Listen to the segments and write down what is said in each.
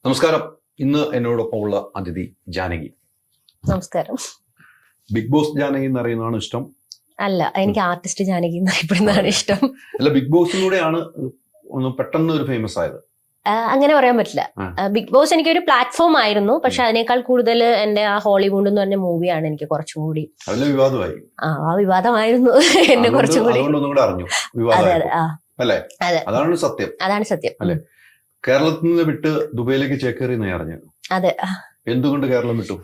നമസ്കാരം. ഇന്ന് എന്നോടൊപ്പമുള്ള അതിഥി ജാനകി. നമസ്കാരം. ബിഗ് ബോസ് ജാനകി എന്നറിയുന്നതാണ് ഇഷ്ടം? അല്ല, എനിക്ക് ആർട്ടിസ്റ്റ് ജാനകി എന്നറിയപ്പെടുന്നതാണ് ഇഷ്ടം. അല്ല, ബിഗ് ബോസിലൂടെയാണ് ഒന്ന് പെട്ടെന്ന് ഒരു ഫേമസ് ആയത്? അങ്ങനെ പറയാൻ പറ്റില്ല. ബിഗ് ബോസ് എനിക്കൊരു പ്ലാറ്റ്ഫോം ആയിരുന്നു, പക്ഷെ അതിനേക്കാൾ കൂടുതൽ എന്റെ ആ ഹോളിവുഡ് എന്ന് പറഞ്ഞ മൂവിയാണ് എനിക്ക് കുറച്ചും കൂടി വിവാദമായി. ആ വിവാദമായിരുന്നു എന്നെ കുറച്ചും കൂടി. അതെ അതെ അതെ, അതാണ് സത്യം. അതാണ് സത്യം. അല്ലെ, കേരളത്തിൽ നിന്ന് വിട്ട് ദുബൈയിലേക്ക് ചേക്കേറി അറിഞ്ഞു. അതെ. എന്തുകൊണ്ട് കേരളം വിട്ടു?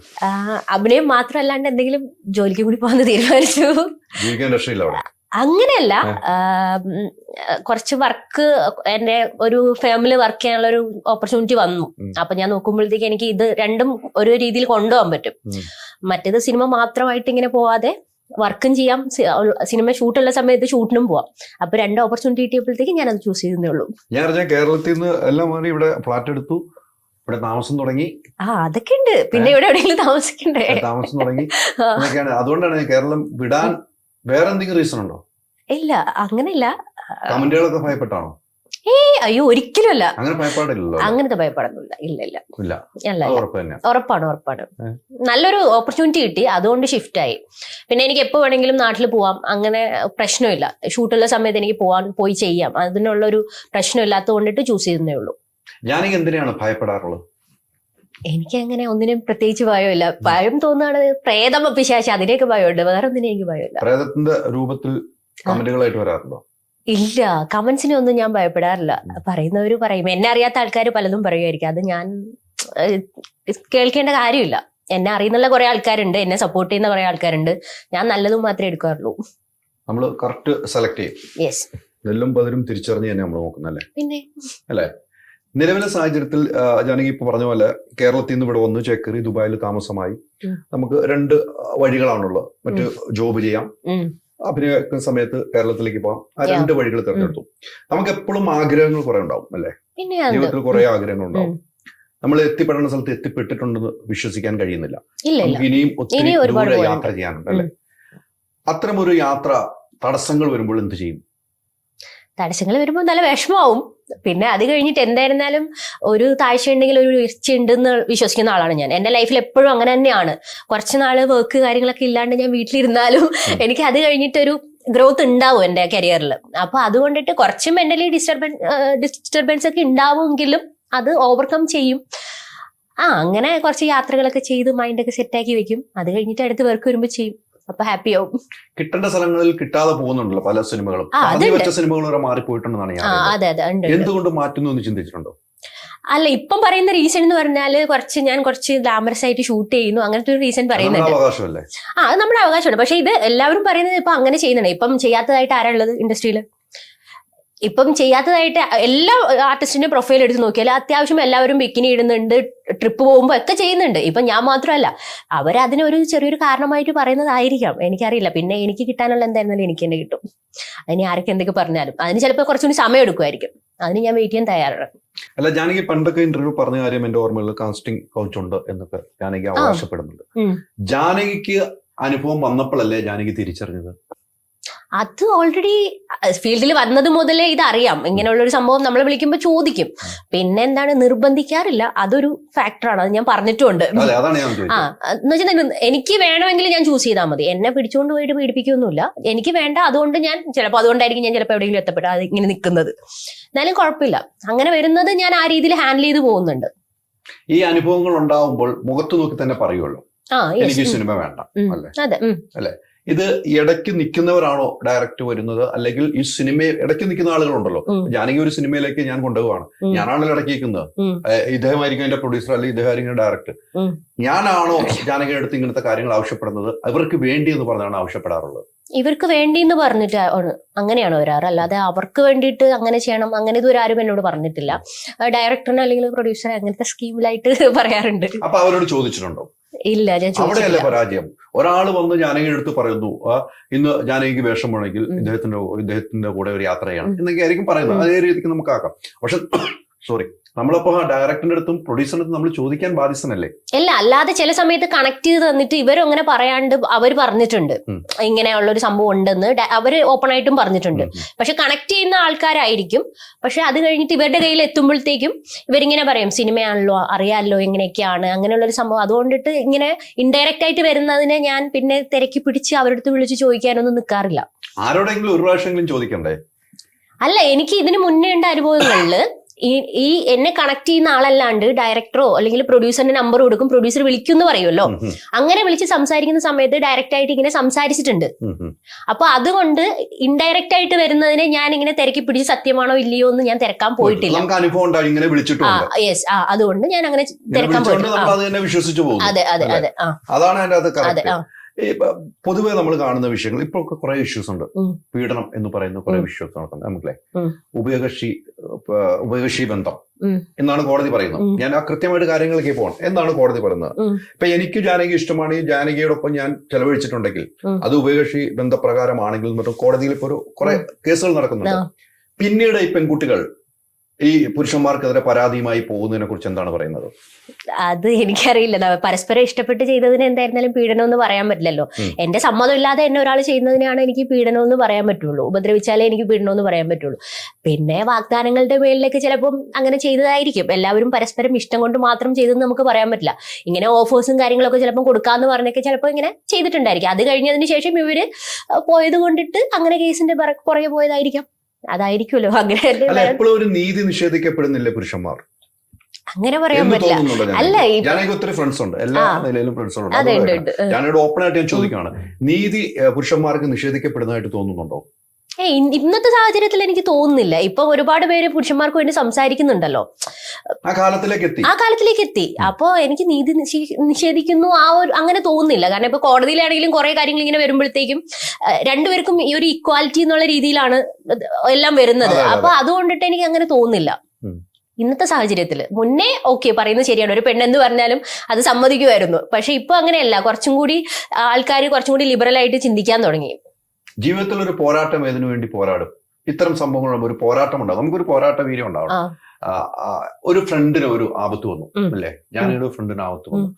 അഭിനയം മാത്രമല്ലാണ്ട് എന്തെങ്കിലും ജോലിക്ക് കൂടി പോകാൻ തീരുമാനിച്ചു. ജീവിക്കാൻ രക്ഷയില്ല അവിടെ. അങ്ങനെയല്ല, കുറച്ച് വർക്ക്, എന്റെ ഒരു ഫാമിലി വർക്ക് ചെയ്യാനുള്ള ഒരു ഓപ്പർച്യൂണിറ്റി വന്നു. അപ്പൊ ഞാൻ നോക്കുമ്പോഴത്തേക്ക് എനിക്ക് ഇത് രണ്ടും ഒരു രീതിയിൽ കൊണ്ടുപോകാൻ പറ്റും. മറ്റേത് സിനിമ മാത്രമായിട്ട് ഇങ്ങനെ പോവാതെ വർക്കും ചെയ്യാം, സിനിമ ഷൂട്ടുള്ള സമയത്ത് ഷൂട്ടിനും പോവാം. അപ്പൊ രണ്ട് ഓപ്പർച്യൂണിറ്റി കിട്ടിയപ്പോഴത്തേക്ക് ഞാൻ അത് ചൂസ് ചെയ്തേ ഉള്ളൂ. ഞാൻ കേരളത്തിൽ നിന്ന് എല്ലാം മാറി ഇവിടെ ഫ്ലാറ്റ് എടുത്തു, ഇവിടെ താമസം തുടങ്ങി. അതൊക്കെ ഉണ്ട്. പിന്നെ ഇവിടെ എവിടെയെങ്കിലും താമസിക്കണ്ടേ? താമസം തുടങ്ങി. അതുകൊണ്ടാണ് കേരളം വിടാൻ വേറെ എന്തെങ്കിലും റീസൺ ഉണ്ടോ? ഇല്ല, അങ്ങനെയില്ല. കമന്റുകളൊക്കെ ഭയപ്പെട്ടാണോ? അയ്യോ, ഒരിക്കലും അല്ല. അങ്ങനെ ഭയപ്പാടില്ലല്ലോ. അങ്ങനത്തെ ഭയപ്പാടൊന്നുമില്ല. ഇല്ല, ഉറപ്പാണ്. നല്ലൊരു ഓപ്പർച്യൂണിറ്റി കിട്ടി, അതുകൊണ്ട് ഷിഫ്റ്റ് ആയി. പിന്നെ എനിക്ക് എപ്പോ വേണമെങ്കിലും നാട്ടിൽ പോവാം, അങ്ങനെ പ്രശ്നമില്ല. ഷൂട്ടുള്ള സമയത്ത് എനിക്ക് പോയി ചെയ്യാം, അതിനുള്ളൊരു പ്രശ്നമില്ലാത്തത് കൊണ്ടിട്ട് ചൂസ് ചെയ്യുന്നേ ഉള്ളൂ. ഞാനെങ്കിൽ എന്തിനാണ് ഭയപ്പെടാറുള്ളത്? എനിക്ക് അങ്ങനെ ഒന്നിനും പ്രത്യേകിച്ച് ഭയമില്ല. ഭയം തോന്നുകയാണ് പ്രേതം, പിശാച്, അതിനെയൊക്കെ ഭയമുണ്ട്. വേറെ ഒന്നിനും എനിക്ക് ഭയമില്ല. പ്രേതത്തിന്റെ രൂപത്തിൽ കമന്റുകളായിട്ട് വരാറുണ്ടോ? ഇല്ല, കമന്റ്സിനെ ഒന്നും ഞാൻ ഭയപ്പെടാറില്ല. പറയുന്നവര് പറയും, എന്നെ അറിയാത്ത ആൾക്കാർ പലതും പറയുമായിരിക്കും. അത് ഞാൻ കേൾക്കേണ്ട കാര്യമില്ല. എന്നെ അറിയുന്നുള്ള കുറെ ആൾക്കാരുണ്ട്, എന്നെ സപ്പോർട്ട് ചെയ്യുന്ന കുറെ ആൾക്കാരുണ്ട്. ഞാൻ നല്ലതും മാത്രമേ എടുക്കാറുള്ളൂ. നമ്മൾ കറക്റ്റ് സെലക്ട് ചെയ്യും. യെസ്. നെല്ലും പതിരും തിരിച്ചറിഞ്ഞ് തന്നെ നമ്മൾ നോക്കുന്നല്ലേ? പിന്നെ അല്ലേ? നിലവിലെ സാഹചര്യത്തിൽ ജാനകി ഇപ്പൊ പറഞ്ഞ പോലെ കേരളത്തിൽ നിന്ന് ഇവിടെ വന്ന് ചേക്കേറി ദുബായിൽ താമസമായി. നമുക്ക് രണ്ട് വഴികളാണുള്ളത്. മറ്റ് ജോബ് ചെയ്യാം, അഭിനയിക്കുന്ന സമയത്ത് കേരളത്തിലേക്ക് പോകാം. ആ രണ്ട് വഴികൾ തിരഞ്ഞെടുത്തു. നമുക്ക് എപ്പോഴും ആഗ്രഹങ്ങൾ കുറെ ഉണ്ടാവും അല്ലെ? ജീവിതത്തിൽ കുറെ ആഗ്രഹങ്ങൾ ഉണ്ടാവും. നമ്മൾ എത്തിപ്പെടേണ്ട സ്ഥലത്ത് എത്തിപ്പെട്ടിട്ടുണ്ടെന്ന് വിശ്വസിക്കാൻ കഴിയുന്നില്ല. നമുക്ക് ഇനിയും ഒത്തിരി ദൂരെ യാത്ര ചെയ്യാനുണ്ട് അല്ലെ? അത്തരമൊരു യാത്ര തടസ്സങ്ങൾ വരുമ്പോൾ എന്ത് ചെയ്യും? തടസ്സങ്ങൾ വരുമ്പോൾ നല്ല വിഷമാവും. പിന്നെ അത് കഴിഞ്ഞിട്ട് എന്തായിരുന്നാലും ഒരു താഴ്ച ഉണ്ടെങ്കിൽ ഒരു ഉയർച്ച ഉണ്ടെന്ന് വിശ്വസിക്കുന്ന ആളാണ് ഞാൻ. എന്റെ ലൈഫിൽ എപ്പോഴും അങ്ങനെ തന്നെയാണ്. കുറച്ച് നാള് വർക്ക് കാര്യങ്ങളൊക്കെ ഇല്ലാണ്ട് ഞാൻ വീട്ടിലിരുന്നാലും എനിക്ക് അത് കഴിഞ്ഞിട്ടൊരു ഗ്രോത്ത് ഉണ്ടാവും എന്റെ കരിയറിൽ. അപ്പൊ അതുകൊണ്ടിട്ട് കുറച്ച് മെന്റലി ഡിസ്റ്റർബൻസ് ഒക്കെ ഉണ്ടാവുമെങ്കിലും അത് ഓവർകം ചെയ്യും. അങ്ങനെ കുറച്ച് യാത്രകളൊക്കെ ചെയ്ത് മൈൻഡൊക്കെ സെറ്റാക്കി വെക്കും. അത് കഴിഞ്ഞിട്ട് അടുത്ത് വർക്ക് വരുമ്പോൾ ചെയ്യും. അപ്പൊ ഹാപ്പി ആവും. കിട്ടേണ്ട സ്ഥലങ്ങളിൽ കിട്ടാതെ പോകുന്നുണ്ടല്ലോ പല സിനിമകളും. സിനിമകൾ വരെ മാറിപ്പോയിട്ടുണ്ടെന്നാണ് ഞാൻ. അതെ, എന്തുകൊണ്ട് മാറ്റുന്നു എന്ന് ചിന്തിച്ചിട്ടുണ്ടോ? അല്ല, ഇപ്പം പറയുന്ന റീസൺ എന്ന് പറഞ്ഞാല് ഞാൻ കുറച്ച് ഗ്ലാമറസ് ആയിട്ട് ഷൂട്ട് ചെയ്യുന്നു, അങ്ങനത്തെ ഒരു റീസൺ പറയുന്നുണ്ട്. അവകാശമല്ലേ? അത് നമ്മുടെ അവകാശമാണ്. പക്ഷെ ഇത് എല്ലാവരും പറയുന്നത് ഇപ്പൊ അങ്ങനെ ചെയ്യുന്നുണ്ട്. ഇപ്പം ചെയ്യാത്തതായിട്ട് ആരാ ഉള്ളത് ഇൻഡസ്ട്രിയിൽ? ഇപ്പം ചെയ്യാത്തതായിട്ട് എല്ലാ ആർട്ടിസ്റ്റിന്റെ പ്രൊഫൈൽ എടുത്ത് നോക്കിയാൽ അത്യാവശ്യം എല്ലാവരും ബിക്കിനി ഇടുന്നുണ്ട്, ട്രിപ്പ് പോകുമ്പോൾ ഒക്കെ ചെയ്യുന്നുണ്ട്. ഇപ്പൊ ഞാൻ മാത്രമല്ല, അവരതിനൊരു ചെറിയൊരു കാരണമായിട്ട് പറയുന്നതായിരിക്കാം, എനിക്കറിയില്ല. പിന്നെ എനിക്ക് കിട്ടാനുള്ള എന്തായിരുന്നാലും എനിക്ക് തന്നെ കിട്ടും. അതിന് ആരൊക്കെ എന്തൊക്കെ പറഞ്ഞാലും അതിന് ചിലപ്പോൾ കുറച്ചുകൂടി സമയം എടുക്കുമായിരിക്കും. അതിന് ഞാൻ വെയിറ്റ് ചെയ്യാൻ തയ്യാറാണ്. അല്ല, ജാനകി പണ്ടൊക്കെ ഇന്റർവ്യൂ പറഞ്ഞ കാര്യം എന്റെ ഓർമ്മയിൽ കാസ്റ്റിംഗ് കൗച്ച് ഉണ്ട് എന്നൊക്കെ ജാനകി അവകാശപ്പെടുന്നുണ്ട്. ജാനകിക്ക് അനുഭവം വന്നപ്പോഴല്ലേ ജാനകി തിരിച്ചറിഞ്ഞത്? അത് ഓൾറെഡി ഫീൽഡിൽ വന്നത് മുതലേ ഇതറിയാം. ഇങ്ങനെയുള്ള ഒരു സംഭവം നമ്മളെ വിളിക്കുമ്പോൾ ചോദിക്കും. പിന്നെ എന്താണ്, നിർബന്ധിക്കാറില്ല. അതൊരു ഫാക്ടറാണ്, അത് ഞാൻ പറഞ്ഞിട്ടുണ്ട്. എന്ന് വെച്ചാൽ എനിക്ക് വേണമെങ്കിൽ ഞാൻ ചൂസ് ചെയ്താൽ മതി. എന്നെ പിടിച്ചുകൊണ്ട് പോയിട്ട് പീഡിപ്പിക്കൊന്നുമില്ല. എനിക്ക് വേണ്ട, അതുകൊണ്ട് ഞാൻ ചിലപ്പോൾ അതുകൊണ്ടായിരിക്കും ഞാൻ ചിലപ്പോൾ എവിടെയെങ്കിലും എത്തപ്പെട്ട അത് ഇങ്ങനെ നിൽക്കുന്നത്. എന്നാലും കുഴപ്പമില്ല. അങ്ങനെ വരുന്നത് ഞാൻ ആ രീതിയിൽ ഹാൻഡിൽ ചെയ്ത് പോകുന്നുണ്ട്. ഈ അനുഭവങ്ങൾ ഉണ്ടാവുമ്പോൾ മുഖത്ത് നോക്കി തന്നെ പറയുള്ളൂ, എനിക്ക് സിനിമ വേണ്ട അല്ലെ? ഇത് ഇടയ്ക്ക് നിൽക്കുന്നവരാണോ ഡയറക്റ്റ് വരുന്നത്, അല്ലെങ്കിൽ ഈ സിനിമയെ ഇടയ്ക്ക് നിൽക്കുന്ന ആളുകളുണ്ടല്ലോ? ജാനകി ഒരു സിനിമയിലേക്ക് ഞാൻ കൊണ്ടുപോവാണ്, ഞാനാണല്ലോ ഇടയ്ക്ക് നിൽക്കുന്നത്, ഇദ്ദേഹമായിരിക്കും എന്റെ പ്രൊഡ്യൂസർ അല്ലെങ്കിൽ ഇദ്ദേഹമായിരിക്കും ഡയറക്ടർ. ഞാനാണോ ജാനകിയുടെ അടുത്ത് ഇങ്ങനത്തെ കാര്യങ്ങൾ ആവശ്യപ്പെടുന്നത്? അവർക്ക് വേണ്ടി എന്ന് പറഞ്ഞാണ് ആവശ്യപ്പെടാറുള്ളത്. ഇവർക്ക് വേണ്ടി എന്ന് പറഞ്ഞിട്ട് അങ്ങനെയാണ് വരാറ്. അല്ലാതെ അവർക്ക് വേണ്ടിയിട്ട് അങ്ങനെ ചെയ്യണം, അങ്ങനെ ഇതുവരെ ആരും എന്നോട് പറഞ്ഞിട്ടില്ല. ഡയറക്ടറിനെ അല്ലെങ്കിൽ പ്രൊഡ്യൂസറെ അങ്ങനത്തെ സ്കീമിലായിട്ട് പറയാറുണ്ട്. അപ്പൊ അവരോട് ചോദിച്ചിട്ടുണ്ടോ? ഇല്ല, ഞാൻ അവിടെയല്ലേ പരാജയം. ഒരാൾ വന്ന് ജാനകിയുടെ അടുത്ത് പറയുന്നു, ഇന്ന് ജാനകിക്ക് വേഷം വേണമെങ്കിൽ ഇദ്ദേഹത്തിന്റെ കൂടെ ഒരു യാത്ര ചെയ്യണം എന്നൊക്കെ ആയിരിക്കും പറയുന്നത്. അതേ രീതിക്ക് നമുക്ക് ആക്കാം. പക്ഷെ നമ്മളപ്പോ ഡയറക്ടറിന്റെ അടുത്തും പ്രൊഡ്യൂസറിന്റെ അടുത്തും നമ്മൾ ചോദിക്കാൻ ബാധ്യസ്ഥനല്ലേ? അല്ല, അല്ലാതെ ചില സമയത്ത് കണക്ട് ചെയ്ത് തന്നിട്ട് ഇവരും അങ്ങനെ പറയാണ്ട് അവർ പറഞ്ഞിട്ടുണ്ട് ഇങ്ങനെയുള്ള ഒരു സംഭവം ഉണ്ടെന്ന് അവര് ഓപ്പൺ ആയിട്ടും പറഞ്ഞിട്ടുണ്ട്. പക്ഷെ കണക്ട് ചെയ്യുന്ന ആൾക്കാരായിരിക്കും. പക്ഷെ അത് കഴിഞ്ഞിട്ട് ഇവരുടെ കയ്യിൽ എത്തുമ്പോഴത്തേക്കും ഇവരിങ്ങനെ പറയും സിനിമയാണല്ലോ, അറിയാമല്ലോ എങ്ങനെയൊക്കെയാണ് അങ്ങനെയുള്ള ഒരു സംഭവം. അതുകൊണ്ടിട്ട് ഇങ്ങനെ ഇൻഡയറക്റ്റ് ആയിട്ട് വരുന്നതിനെ ഞാൻ പിന്നെ തിരക്കി പിടിച്ച് അവരുടെ അടുത്ത് വിളിച്ച് ചോദിക്കാനൊന്നും നിൽക്കാറില്ല. ആരോടെങ്കിലും ഒരു പ്രാവശ്യമെങ്കിലും ചോദിക്കണ്ടേ? അല്ല, എനിക്ക് ഇതിന് മുന്നേ ഉണ്ട അനുഭവങ്ങളില് ഈ എന്നെ കണക്ട് ചെയ്യുന്ന ആളല്ലാണ്ട് ഡയറക്ടറോ അല്ലെങ്കിൽ പ്രൊഡ്യൂസറിന്റെ നമ്പർ കൊടുക്കും, പ്രൊഡ്യൂസർ വിളിക്കും എന്ന് പറയുമല്ലോ. അങ്ങനെ വിളിച്ച് സംസാരിക്കുന്ന സമയത്ത് ഡയറക്റ്റ് ആയിട്ട് ഇങ്ങനെ സംസാരിച്ചിട്ടുണ്ട്. അപ്പൊ അതുകൊണ്ട് ഇൻഡയറക്റ്റ് ആയിട്ട് വരുന്നതിനെ ഞാൻ ഇങ്ങനെ തിരക്കി പിടിച്ച് സത്യമാണോ ഇല്ലയോ എന്ന് ഞാൻ തിരക്കാൻ പോയിട്ടില്ല. യെസ്, അതുകൊണ്ട് ഞാൻ അങ്ങനെ തിരക്കാൻ പോയിട്ടില്ല. അതെ അതെ അതെ അതാണ് പൊതുവെ നമ്മൾ കാണുന്ന വിഷയങ്ങൾ. ഇപ്പോൾ കുറെ ഇഷ്യൂസ് ഉണ്ട്. പീഡനം എന്ന് പറയുന്ന കുറെ ഇഷ്യൂസ് നടക്കുന്നത് നമുക്കല്ലേ. ഉഭയകക്ഷി ബന്ധം എന്നാണ് കോടതി പറയുന്നത്. ഞാൻ ആ കൃത്യമായിട്ട് കാര്യങ്ങളിലേക്ക് പോകണം. എന്താണ് കോടതി പറയുന്നത്? ഇപ്പൊ എനിക്ക് ജാനകി ഇഷ്ടമാണ്, ഈ ജാനകിയോടൊപ്പം ഞാൻ ചെലവഴിച്ചിട്ടുണ്ടെങ്കിൽ അത് ഉഭയകക്ഷി ബന്ധപ്രകാരമാണെങ്കിൽ മറ്റും കോടതിയിൽ ഇപ്പോൾ കുറെ കേസുകൾ നടക്കുന്നുണ്ട്. പിന്നീട് ഈ പെൺകുട്ടികൾ ഈ പുരുഷന്മാർക്കെതിരെ പരാതിയുമായി പോകുന്നതിനെ കുറിച്ച് എന്താണ് പറയുന്നത്? അത് എനിക്കറിയില്ല. പരസ്പരം ഇഷ്ടപ്പെട്ട് ചെയ്തതിന് എന്തായിരുന്നാലും പീഡനം എന്ന് പറയാൻ പറ്റില്ലല്ലോ. എന്റെ സമ്മതം ഇല്ലാതെ എന്നെ ഒരാൾ ചെയ്യുന്നതിനാണ് എനിക്ക് പീഡനം എന്ന് പറയാൻ പറ്റുള്ളൂ. ഉപദ്രവിച്ചാലേ എനിക്ക് പീഡനം എന്ന് പറയാൻ പറ്റുള്ളൂ. പിന്നെ വാഗ്ദാനങ്ങളുടെ മേളിലേക്ക് ചിലപ്പം അങ്ങനെ ചെയ്തതായിരിക്കും. എല്ലാവരും പരസ്പരം ഇഷ്ടം കൊണ്ട് മാത്രം ചെയ്തെന്ന് നമുക്ക് പറയാൻ പറ്റില്ല. ഇങ്ങനെ ഓഫേഴ്സും കാര്യങ്ങളൊക്കെ ചിലപ്പോൾ കൊടുക്കാന്ന് പറഞ്ഞൊക്കെ ചിലപ്പോൾ ഇങ്ങനെ ചെയ്തിട്ടുണ്ടായിരിക്കും. അത് കഴിഞ്ഞതിന് ശേഷം ഇവര് പോയത് കൊണ്ടിട്ട് അങ്ങനെ കേസിന്റെ പുറകെ പോയതായിരിക്കാം. അതായിരിക്കുമല്ലോ. അങ്ങനെ എപ്പോഴും ഒരു നീതി നിഷേധിക്കപ്പെടുന്നില്ലേ പുരുഷന്മാർ? അങ്ങനെ പറയാൻ പറ്റില്ല. അല്ല, ഞാനൊക്കെ ഒത്തിരി ഫ്രണ്ട്സ് ഉണ്ട്, എല്ലാ നിലയിലും ഫ്രണ്ട്സ് ഉണ്ട്. ഞാനിവിടെ ഓപ്പൺ ആയിട്ട് ഞാൻ ചോദിക്കുകയാണ്, നീതി പുരുഷന്മാർക്ക് നിഷേധിക്കപ്പെടുന്നതായിട്ട് തോന്നുന്നുണ്ടോ? ഇന്നത്തെ സാഹചര്യത്തിൽ എനിക്ക് തോന്നുന്നില്ല. ഇപ്പൊ ഒരുപാട് പേര് പുരുഷന്മാർക്ക് വേണ്ടി സംസാരിക്കുന്നുണ്ടല്ലോ. ആ കാലത്തിലേക്ക് എത്തി. അപ്പോ എനിക്ക് നീതി നിഷേധിക്കുന്നു അങ്ങനെ തോന്നുന്നില്ല. കാരണം ഇപ്പൊ കോടതിയിലാണെങ്കിലും കുറെ കാര്യങ്ങൾ ഇങ്ങനെ വരുമ്പോഴത്തേക്കും രണ്ടുപേർക്കും ഈ ഒരു ഇക്വാലിറ്റി എന്നുള്ള രീതിയിലാണ് എല്ലാം വരുന്നത്. അപ്പൊ അതുകൊണ്ടിട്ട് എനിക്ക് അങ്ങനെ തോന്നുന്നില്ല ഇന്നത്തെ സാഹചര്യത്തിൽ. മുന്നേ ഓക്കെ പറയുന്നത് ശരിയാണ്, ഒരു പെണ്ണെന്ന് പറഞ്ഞാലും അത് സമ്മതിക്കുമായിരുന്നു. പക്ഷെ ഇപ്പൊ അങ്ങനെയല്ല. കുറച്ചും കൂടി ആൾക്കാർ കുറച്ചും കൂടി ലിബറൽ ആയിട്ട് ചിന്തിക്കാൻ തുടങ്ങി. ജീവിതത്തിൽ ഒരു പോരാട്ടം ഏതിനു വേണ്ടി പോരാടും? ഇത്തരം സംഭവങ്ങൾ ഒരു പോരാട്ടം ഉണ്ടാകും. നമുക്കൊരു പോരാട്ട വീര്യം ഉണ്ടാവണം. ഒരു ഫ്രണ്ടിന് ഒരു ആപത്ത് വന്നു അല്ലേ? ജാനകിയുടെ ഫ്രണ്ടിന് ആപത്ത് വന്നു.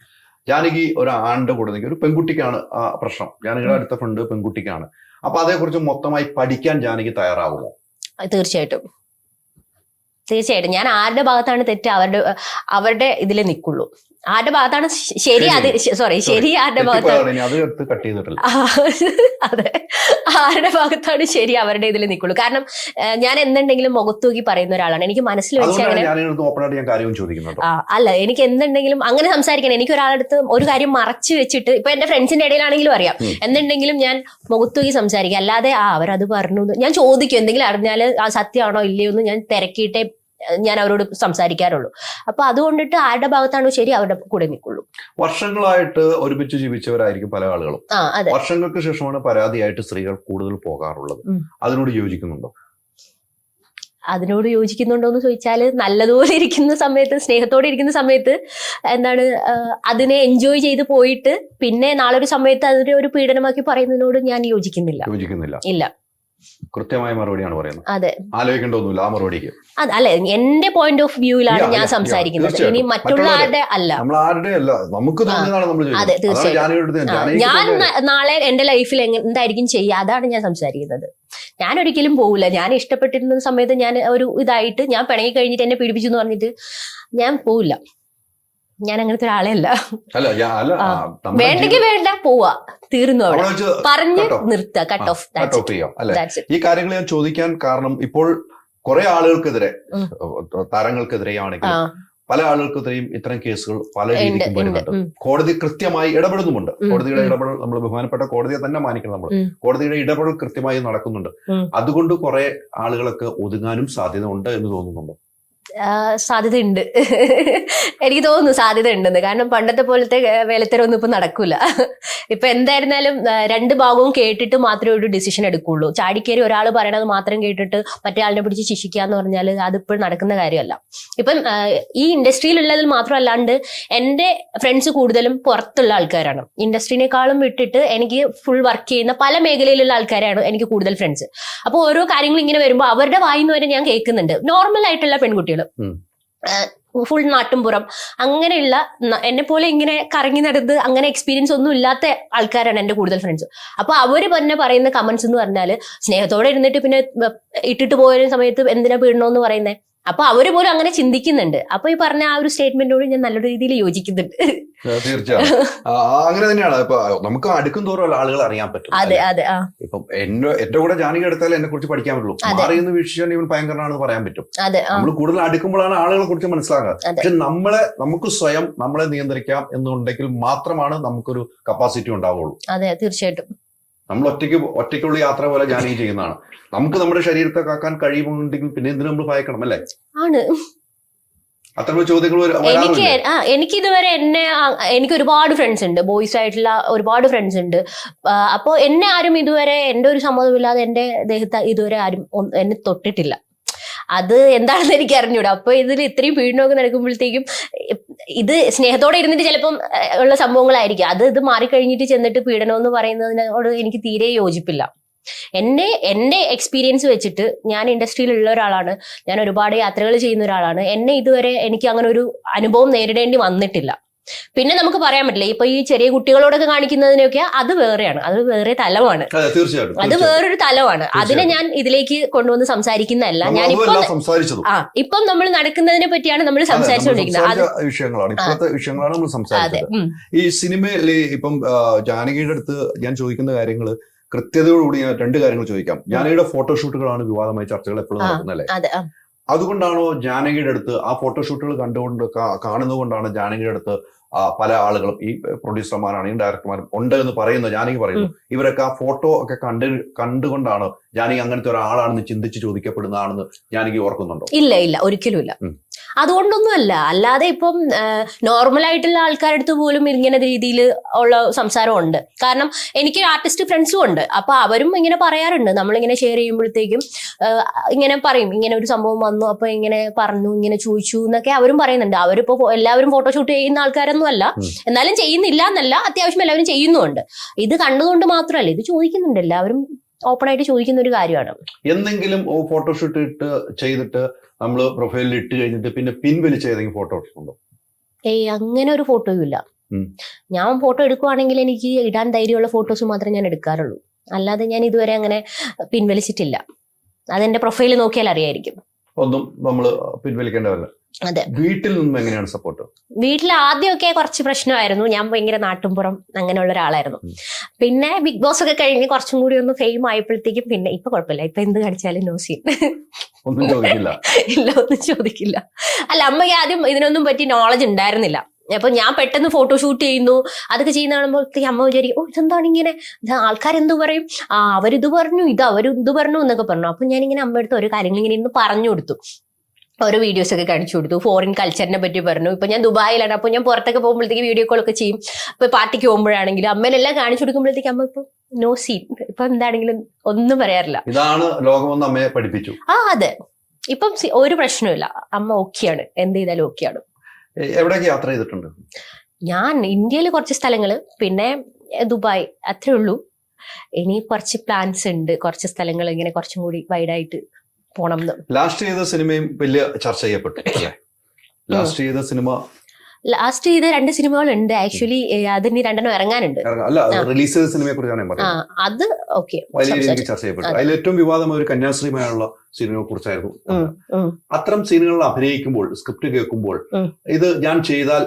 ജാനകി ഒരു ആണിന്റെ കൂടെ നിൽക്കുക. ഒരു പെൺകുട്ടിക്കാണ് ആ പ്രശ്നം. ജാനകിയുടെ അടുത്ത ഫ്രണ്ട് പെൺകുട്ടിക്കാണ്. അപ്പൊ അതേക്കുറിച്ച് മൊത്തമായി പഠിക്കാൻ ജാനകി തയ്യാറാവുമോ? തീർച്ചയായിട്ടും. ഞാൻ ആരുടെ ഭാഗത്താണ് തെറ്റ് അവരുടെ ഇതിലേ നിൽക്കുള്ളൂ. ആരുടെ ഭാഗത്താണ് ശരി, അത് ശരി ആരുടെ ഭാഗത്താണ്, അതെ ആരുടെ ഭാഗത്താണ് ശരി അവരുടെ ഇതിൽ നിൽക്കുള്ളൂ. കാരണം ഞാൻ എന്തുണ്ടെങ്കിലും മുഖത്ത് നോക്കി പറയുന്ന ഒരാളാണ്. എനിക്ക് മനസ്സിൽ വെച്ച് അങ്ങനെ അല്ല, എനിക്ക് എന്തുണ്ടെങ്കിലും അങ്ങനെ സംസാരിക്കണം. എനിക്ക് ഒരാളടുത്ത് ഒരു കാര്യം മറച്ചു വെച്ചിട്ട്, ഇപ്പൊ എന്റെ ഫ്രണ്ട്സിന്റെ ഇടയിലാണെങ്കിലും അറിയാം, എന്തുണ്ടെങ്കിലും ഞാൻ മുഖത്ത് നോക്കി സംസാരിക്കും. അല്ലാതെ അവരത് പറഞ്ഞു ഞാൻ ചോദിക്കും, എന്തെങ്കിലും അറിഞ്ഞാൽ ആ സത്യമാണോ ഇല്ലയോ എന്ന് ഞാൻ തിരക്കിയിട്ടേ ഞാൻ അവരോട് സംസാരിക്കാറുള്ളൂ. അപ്പൊ അതുകൊണ്ടിട്ട് ആരുടെ ഭാഗത്താണോ ശരി അവരുടെ കൂടെ നിൽക്കുള്ളൂ. വർഷങ്ങളായിട്ട് ഒരുമിച്ച് ജീവിച്ചവരായിരിക്കും പല ആളുകളും. വർഷങ്ങൾക്ക് ശേഷമാണ് പരാതിയായിട്ട് സ്ത്രീകൾ കൂടുതൽ പോകാറുള്ളത്. അതിനോട് യോജിക്കുന്നുണ്ടോ? അതിനോട് യോജിക്കുന്നുണ്ടോ എന്ന് ചോദിച്ചാൽ, നല്ലതുപോലെ ഇരിക്കുന്ന സമയത്ത്, സ്നേഹത്തോടെ ഇരിക്കുന്ന സമയത്ത് എന്താണ് അതിനെ എൻജോയ് ചെയ്ത് പോയിട്ട് പിന്നെ നാളൊരു സമയത്ത് അതിനെ ഒരു പീഡനമാക്കി പറയുന്നതിനോട് ഞാൻ യോജിക്കുന്നില്ല. ഇല്ല. കൃത്യമായ മറുപടിയാണ് പറയുന്നത്. അതെ, ആലോചിക്കേണ്ടതൊന്നുമില്ല ആ മറുപടിക്ക്. അല്ല, എന്റെ പോയിന്റ് ഓഫ് വ്യൂയിലാണ് ഞാൻ സംസാരിക്കുന്നത്. ഇനി മറ്റുള്ള ആരുടെ അല്ല. അതെ, തീർച്ചയായും. ഞാൻ നാളെ എന്റെ ലൈഫിൽ എന്തായിരിക്കും ചെയ്യുക, അതാണ് ഞാൻ സംസാരിക്കുന്നത്. ഞാൻ ഒരിക്കലും പോവില്ല. ഞാൻ ഇഷ്ടപ്പെട്ടിരുന്ന സമയത്ത് ഞാൻ ഒരു ഇതായിട്ട് ഞാൻ പിണങ്ങി കഴിഞ്ഞിട്ട് എന്നെ പീഡിപ്പിച്ചു എന്ന് പറഞ്ഞിട്ട് ഞാൻ പോവില്ല. ഞാൻ അങ്ങനത്തെ ഒരാളെ അല്ല. വേണ്ടെങ്കിൽ വേണ്ട, പോവാ, തീർന്നു, അവിടെ പറഞ്ഞ് നിർത്തുക, കട്ട് ഓഫ്. ഈ കാര്യങ്ങൾ ഞാൻ ചോദിക്കാൻ കാരണം, ഇപ്പോൾ കുറെ ആളുകൾക്കെതിരെ, താരങ്ങൾക്കെതിരെയാണെങ്കിൽ പല ആളുകൾക്കെതിരെയും ഇത്തരം കേസുകൾ പല രീതിക്കും വരുന്നുണ്ട്. കോടതി കൃത്യമായി ഇടപെടുന്നുമുണ്ട്. കോടതിയുടെ ഇടപെടൽ നമ്മൾ ബഹുമാനപ്പെട്ട കോടതിയെ തന്നെ മാനിക്കണം. നമ്മൾ കോടതിയുടെ ഇടപെടൽ കൃത്യമായി നടക്കുന്നുണ്ട്. അതുകൊണ്ട് കുറെ ആളുകളൊക്കെ ഒതുങ്ങാനും സാധ്യത ഉണ്ട് എന്ന് തോന്നുന്നുണ്ട്. സാധ്യതയുണ്ട്, എനിക്ക് തോന്നുന്നു സാധ്യത ഉണ്ടെന്ന്. കാരണം പണ്ടത്തെ പോലത്തെ വേലത്തരമൊന്നും ഇപ്പൊ നടക്കൂല. ഇപ്പൊ എന്തായിരുന്നാലും രണ്ട് ഭാഗവും കേട്ടിട്ട് മാത്രമേ ഒരു ഡിസിഷൻ എടുക്കുള്ളൂ. ചാടിക്കേറി ഒരാൾ പറയണത് മാത്രം കേട്ടിട്ട് മറ്റേ ആളിനെ പിടിച്ച് ശിക്ഷിക്കാന്ന് പറഞ്ഞാൽ അതിപ്പോഴും നടക്കുന്ന കാര്യമല്ല. ഇപ്പം ഈ ഇൻഡസ്ട്രിയിലുള്ളതിൽ മാത്രമല്ലാണ്ട് എന്റെ ഫ്രണ്ട്സ് കൂടുതലും പുറത്തുള്ള ആൾക്കാരാണ്. ഇൻഡസ്ട്രീനേക്കാളും വിട്ടിട്ട് എനിക്ക് ഫുൾ വർക്ക് ചെയ്യുന്ന പല മേഖലയിലുള്ള ആൾക്കാരാണ് എനിക്ക് കൂടുതൽ ഫ്രണ്ട്സ്. അപ്പോൾ ഓരോ കാര്യങ്ങൾ ഇങ്ങനെ വരുമ്പോൾ അവരുടെ വായിന്ന് വരെ ഞാൻ കേൾക്കുന്നുണ്ട്. നോർമൽ ആയിട്ടുള്ള പെൺകുട്ടികൾ ഫുൾ നാട്ടുംപുറം അങ്ങനെയുള്ള എന്നെ പോലെ ഇങ്ങനെ കറങ്ങി നടന്ന് അങ്ങനെ എക്സ്പീരിയൻസ് ഒന്നും ഇല്ലാത്ത ആൾക്കാരാണ് എന്റെ കൂടുതൽ ഫ്രണ്ട്സ്. അപ്പൊ അവര് തന്നെ പറയുന്ന കമന്റ്സ് എന്ന് പറഞ്ഞാല് സ്നേഹത്തോടെ ഇരുന്നിട്ട് പിന്നെ ഇട്ടിട്ട് പോയ സമയത്ത് എന്തിനാ പീഡണമെന്ന് പറയുന്നേ. അപ്പൊ അവര് പോലും അങ്ങനെ ചിന്തിക്കുന്നുണ്ട്. അപ്പൊ ഈ പറഞ്ഞ ആ ഒരു സ്റ്റേറ്റ്മെന്റിനോട് ഞാൻ നല്ലൊരു രീതിയിൽ യോജിക്കുന്നുണ്ട്. തീർച്ചയായും അങ്ങനെ തന്നെയാണ്. ഇപ്പൊ നമുക്ക് അടുക്കും തോറും ആളുകൾ അറിയാൻ പറ്റും. അതെ അതെ. ഇപ്പം എന്റെ കൂടെ ജാനകി എടുത്താൽ എന്നെ കുറിച്ച് പഠിക്കാൻ പറ്റുള്ളൂ. മാറിയെന്ന് വീക്ഷിച്ചാൽ ഇവൻ ഭയങ്കരനാണെന്ന് പറയാൻ പറ്റും. നമ്മൾ കൂടുതൽ അടുക്കുമ്പോഴാണ് ആളുകളെ കുറിച്ച് മനസ്സിലാക്കുക. പക്ഷെ നമുക്ക് സ്വയം നമ്മളെ നിയന്ത്രിക്കാം എന്നുണ്ടെങ്കിൽ മാത്രമാണ് നമുക്കൊരു കപ്പാസിറ്റി ഉണ്ടാവുള്ളൂ. അതെ, തീർച്ചയായിട്ടും. നമ്മൾ ഒറ്റയ്ക്കുള്ള യാത്ര പോലെ ജാനകി ചെയ്യുന്നതാണ്. നമുക്ക് നമ്മുടെ ശരീരത്തെ കാക്കാൻ കഴിയുമുണ്ടെങ്കിൽ പിന്നെ എന്തിനു നമ്മൾ ഭയക്കണം, അല്ലേ? ആണ്. അത്ര ചോദ്യങ്ങൾ എനിക്ക് ഇതുവരെ എനിക്ക് ഒരുപാട് ഫ്രണ്ട്സ് ഉണ്ട്, ബോയ്സ് ആയിട്ടുള്ള ഒരുപാട് ഫ്രണ്ട്സ് ഉണ്ട്. അപ്പോ എന്നെ ആരും ഇതുവരെ എന്റെ ഒരു സമ്മതമില്ലാതെ എന്റെ ദേഹത്ത് ഇതുവരെ ആരും എന്നെ തൊട്ടിട്ടില്ല. അത് എന്താണെന്ന് എനിക്ക് അറിഞ്ഞൂടാ. അപ്പൊ ഇതിൽ ഇത്രയും പീഡനമൊക്കെ നടക്കുമ്പോഴത്തേക്കും ഇത് സ്നേഹത്തോടെ ഇരുന്നിട്ട് ചിലപ്പം ഉള്ള സംഭവങ്ങളായിരിക്കും. ഇത് മാറിക്കഴിഞ്ഞിട്ട് ചെന്നിട്ട് പീഡനം എന്ന് പറയുന്നതിനോട് എനിക്ക് തീരെ യോജിപ്പില്ല. എന്റെ എക്സ്പീരിയൻസ് വെച്ചിട്ട് ഞാൻ ഇൻഡസ്ട്രിയിൽ ഉള്ള ഒരാളാണ്, ഞാൻ ഒരുപാട് യാത്രകൾ ചെയ്യുന്ന ഒരാളാണ്. ഇതുവരെ എനിക്ക് അങ്ങനെ ഒരു അനുഭവം നേരിടേണ്ടി വന്നിട്ടില്ല. പിന്നെ നമുക്ക് പറയാൻ പറ്റില്ല, ഇപ്പൊ ഈ ചെറിയ കുട്ടികളോടൊക്കെ കാണിക്കുന്നതിനൊക്കെ അത് വേറെയാണ്, അത് വേറെ തലമാണ്, അത് വേറൊരു തലമാണ്. അതിനെ ഞാൻ ഇതിലേക്ക് കൊണ്ടുവന്ന് സംസാരിക്കുന്നതല്ല. ഇപ്പം നമ്മൾ നടക്കുന്നതിനെ പറ്റിയാണ് നമ്മൾ സംസാരിച്ചുകൊണ്ടിരിക്കുന്നത്. ഈ സിനിമയിൽ ഇപ്പം ജാനകിയുടെ അടുത്ത് ഞാൻ ചോദിക്കുന്ന കാര്യങ്ങള് കൃത്യതയോടുകൂടി ഞാൻ 2 കാര്യങ്ങൾ ചോദിക്കാം. ജാനകിയുടെ ഫോട്ടോഷൂട്ടുകളാണ് വിവാദമായ ചർച്ചകൾ എപ്പോഴും നടക്കുന്നത്, അതുകൊണ്ടാണോ ജാനകിയുടെ അടുത്ത് ആ ഫോട്ടോഷൂട്ടുകൾ കാണുന്നത് കൊണ്ടാണ് ജാനകിയുടെ അടുത്ത് പല ആളുകളും ഈ പ്രൊഡ്യൂസർമാരാണെങ്കിലും ഡയറക്ടർമാരും ഉണ്ട് എന്ന് പറയുന്നു, ജാനകി പറയുന്നു, ഇവരൊക്കെ ആ ഫോട്ടോ ഒക്കെ കണ്ടുകൊണ്ടാണ് ജാനകി അങ്ങനത്തെ ഒരാളാണെന്ന് ചിന്തിച്ച് ചോദിക്കപ്പെടുന്നതാണെന്ന് ജാനകി ഓർക്കുന്നുണ്ടോ? ഇല്ല, ഒരിക്കലും ഇല്ല. അതുകൊണ്ടൊന്നും അല്ല. അല്ലാതെ ഇപ്പം നോർമലായിട്ടുള്ള ആൾക്കാരുടെ അടുത്ത് പോലും ഇങ്ങനെ രീതിയിൽ ഉള്ള സംസാരം ഉണ്ട്. കാരണം എനിക്ക് ആർട്ടിസ്റ്റ് ഫ്രണ്ട്സും ഉണ്ട്. അപ്പൊ അവരും ഇങ്ങനെ പറയാറുണ്ട്, നമ്മളിങ്ങനെ ഷെയർ ചെയ്യുമ്പോഴത്തേക്കും ഇങ്ങനെ പറയും, ഇങ്ങനെ ഒരു സംഭവം വന്നു, അപ്പൊ ഇങ്ങനെ പറഞ്ഞു, ഇങ്ങനെ ചോദിച്ചു എന്നൊക്കെ അവരും പറയുന്നുണ്ട്. അവരിപ്പോ എല്ലാവരും ഫോട്ടോഷൂട്ട് ചെയ്യുന്ന ആൾക്കാരൊന്നും അല്ല, എന്നാലും ചെയ്യുന്നില്ല എന്നല്ല, അത്യാവശ്യം എല്ലാവരും ചെയ്യുന്നുണ്ട്. ഇത് കണ്ടുകൊണ്ട് മാത്രമല്ല, ഇത് ചോദിക്കുന്നുണ്ട്, എല്ലാവരും ഓപ്പൺ ആയിട്ട് ചോദിക്കുന്ന ഒരു കാര്യമാണ്. എന്തെങ്കിലും ഫോട്ടോഷൂട്ട് ചെയ്തിട്ട് നമ്മൾ പ്രൊഫൈലിൽ ഇട്ട് കഴിഞ്ഞിട്ട് പിന്നെ പിൻവലിച്ച ഏതെങ്കിലും ഫോട്ടോ ഉണ്ടോ? അങ്ങനെ ഒരു ഫോട്ടോയും ഇല്ല. ഞാൻ ഫോട്ടോ എടുക്കുവാണെങ്കിൽ എനിക്ക് ഇടാൻ ധൈര്യമുള്ള ഫോട്ടോസ് മാത്രമേ ഞാൻ എടുക്കാറുള്ളൂ. അല്ലാതെ ഞാൻ ഇതുവരെ അങ്ങനെ പിൻവലിച്ചിട്ടില്ല. അതെന്റെ പ്രൊഫൈൽ നോക്കിയാൽ അറിയായിരിക്കും. ഒന്നും നമ്മൾ പിൻവലിക്കേണ്ടതല്ല. അതെ. വീട്ടിൽ നിന്നും എങ്ങനെയാണ് സപ്പോർട്ട്? വീട്ടിൽ ആദ്യമൊക്കെ കുറച്ച് പ്രശ്നമായിരുന്നു. ഞാൻ ഭയങ്കര നാട്ടുംപുറം അങ്ങനെയുള്ള ഒരാളായിരുന്നു. പിന്നെ ബിഗ് ബോസ് ഒക്കെ കഴിഞ്ഞ് കുറച്ചും കൂടി ഒന്ന് ഫെയിം ആയപ്പോഴത്തേക്കും പിന്നെ ഇപ്പൊ കുഴപ്പമില്ല. ഇപ്പൊ എന്ത് കാണിച്ചാലും നോ സീൻ, ഒന്നും ചോദിക്കില്ല. ഇല്ല, ഒന്നും ചോദിക്കില്ല. അല്ല, അമ്മയ്ക്ക് ആദ്യം ഇതിനൊന്നും പറ്റി നോളജ് ഉണ്ടായിരുന്നില്ല. അപ്പൊ ഞാൻ പെട്ടെന്ന് ഫോട്ടോഷൂട്ട് ചെയ്യുന്നു, അതൊക്കെ ചെയ്യുന്ന കാണുമ്പോഴത്തേക്ക് അമ്മ വിചാരിക്കും, ഓ ഇതെന്താണ് ഇങ്ങനെ, ആൾക്കാരെന്ത് പറയും, അവരിത് പറഞ്ഞു, അവരിത് പറഞ്ഞു എന്നൊക്കെ പറഞ്ഞു. അപ്പൊ ഞാനിങ്ങനെ അമ്മയടുത്ത് ഓരോ കാര്യങ്ങൾ ഇങ്ങനെ ഇന്ന് പറഞ്ഞു കൊടുത്തു, ഓരോ വീഡിയോസ് ഒക്കെ കാണിച്ചു കൊടുത്തു, ഫോറിൻ കൾച്ചറിനെ പറ്റി പറഞ്ഞു. ഇപ്പൊ ഞാൻ ദുബായിലാണ്, അപ്പൊ ഞാൻ പുറത്തൊക്കെ പോകുമ്പോഴത്തേക്ക് വീഡിയോ കോൾ ഒക്കെ ചെയ്യും. ഇപ്പൊ പാർട്ടിക്ക് പോകുമ്പോഴാണെങ്കിലും അമ്മേനെല്ലാം കാണിച്ചു കൊടുക്കുമ്പോഴത്തേക്ക് അമ്മ ഇപ്പൊ നോ സീൻ, ഇപ്പൊ എന്താണെങ്കിലും ഒന്നും പറയാറില്ല. ഇതാണ് ലോകമെന്ന് അമ്മയെ പഠിപ്പിച്ചു. അതെ, ഇപ്പം ഒരു പ്രശ്നമില്ല, അമ്മ ഓക്കെയാണ്, എന്ത് ചെയ്താലും ഓക്കെയാണ്. എവിടേക്ക് യാത്ര ചെയ്തിട്ടുണ്ട്? ഞാൻ ഇന്ത്യയിൽ കുറച്ച് സ്ഥലങ്ങള്, പിന്നെ ദുബായ്, അത്രേ ഉള്ളൂ. ഇനി കുറച്ച് പ്ലാൻസ് ഉണ്ട്, കുറച്ച് സ്ഥലങ്ങൾ ഇങ്ങനെ കുറച്ചും കൂടി വൈഡായിട്ട് പോണം. ലാസ്റ്റ് ചെയ്ത സിനിമയും വലിയ ചർച്ച ചെയ്യപ്പെട്ടു. ലാസ്റ്റ് ചെയ്ത 2 സിനിമകളുണ്ട് ആക്ച്വലി. അതിന് 2 ഇറങ്ങാനുണ്ട്. റിലീസ് ചെയ്ത സിനിമയെ കുറിച്ചാണ് അത് ഓക്കെ, വലിയ രീതിയിൽ ചർച്ച ചെയ്യപ്പെട്ടു. അതിൽ ഏറ്റവും വിവാദമായ ഒരു കന്യാസ്ത്രീമായുള്ള സീനിനെ കുറിച്ചായിരുന്നു. അത്തരം സീനുകളിൽ അഭിനയിക്കുമ്പോൾ, സ്ക്രിപ്റ്റ് കേൾക്കുമ്പോൾ, ഇത് ഞാൻ ചെയ്താൽ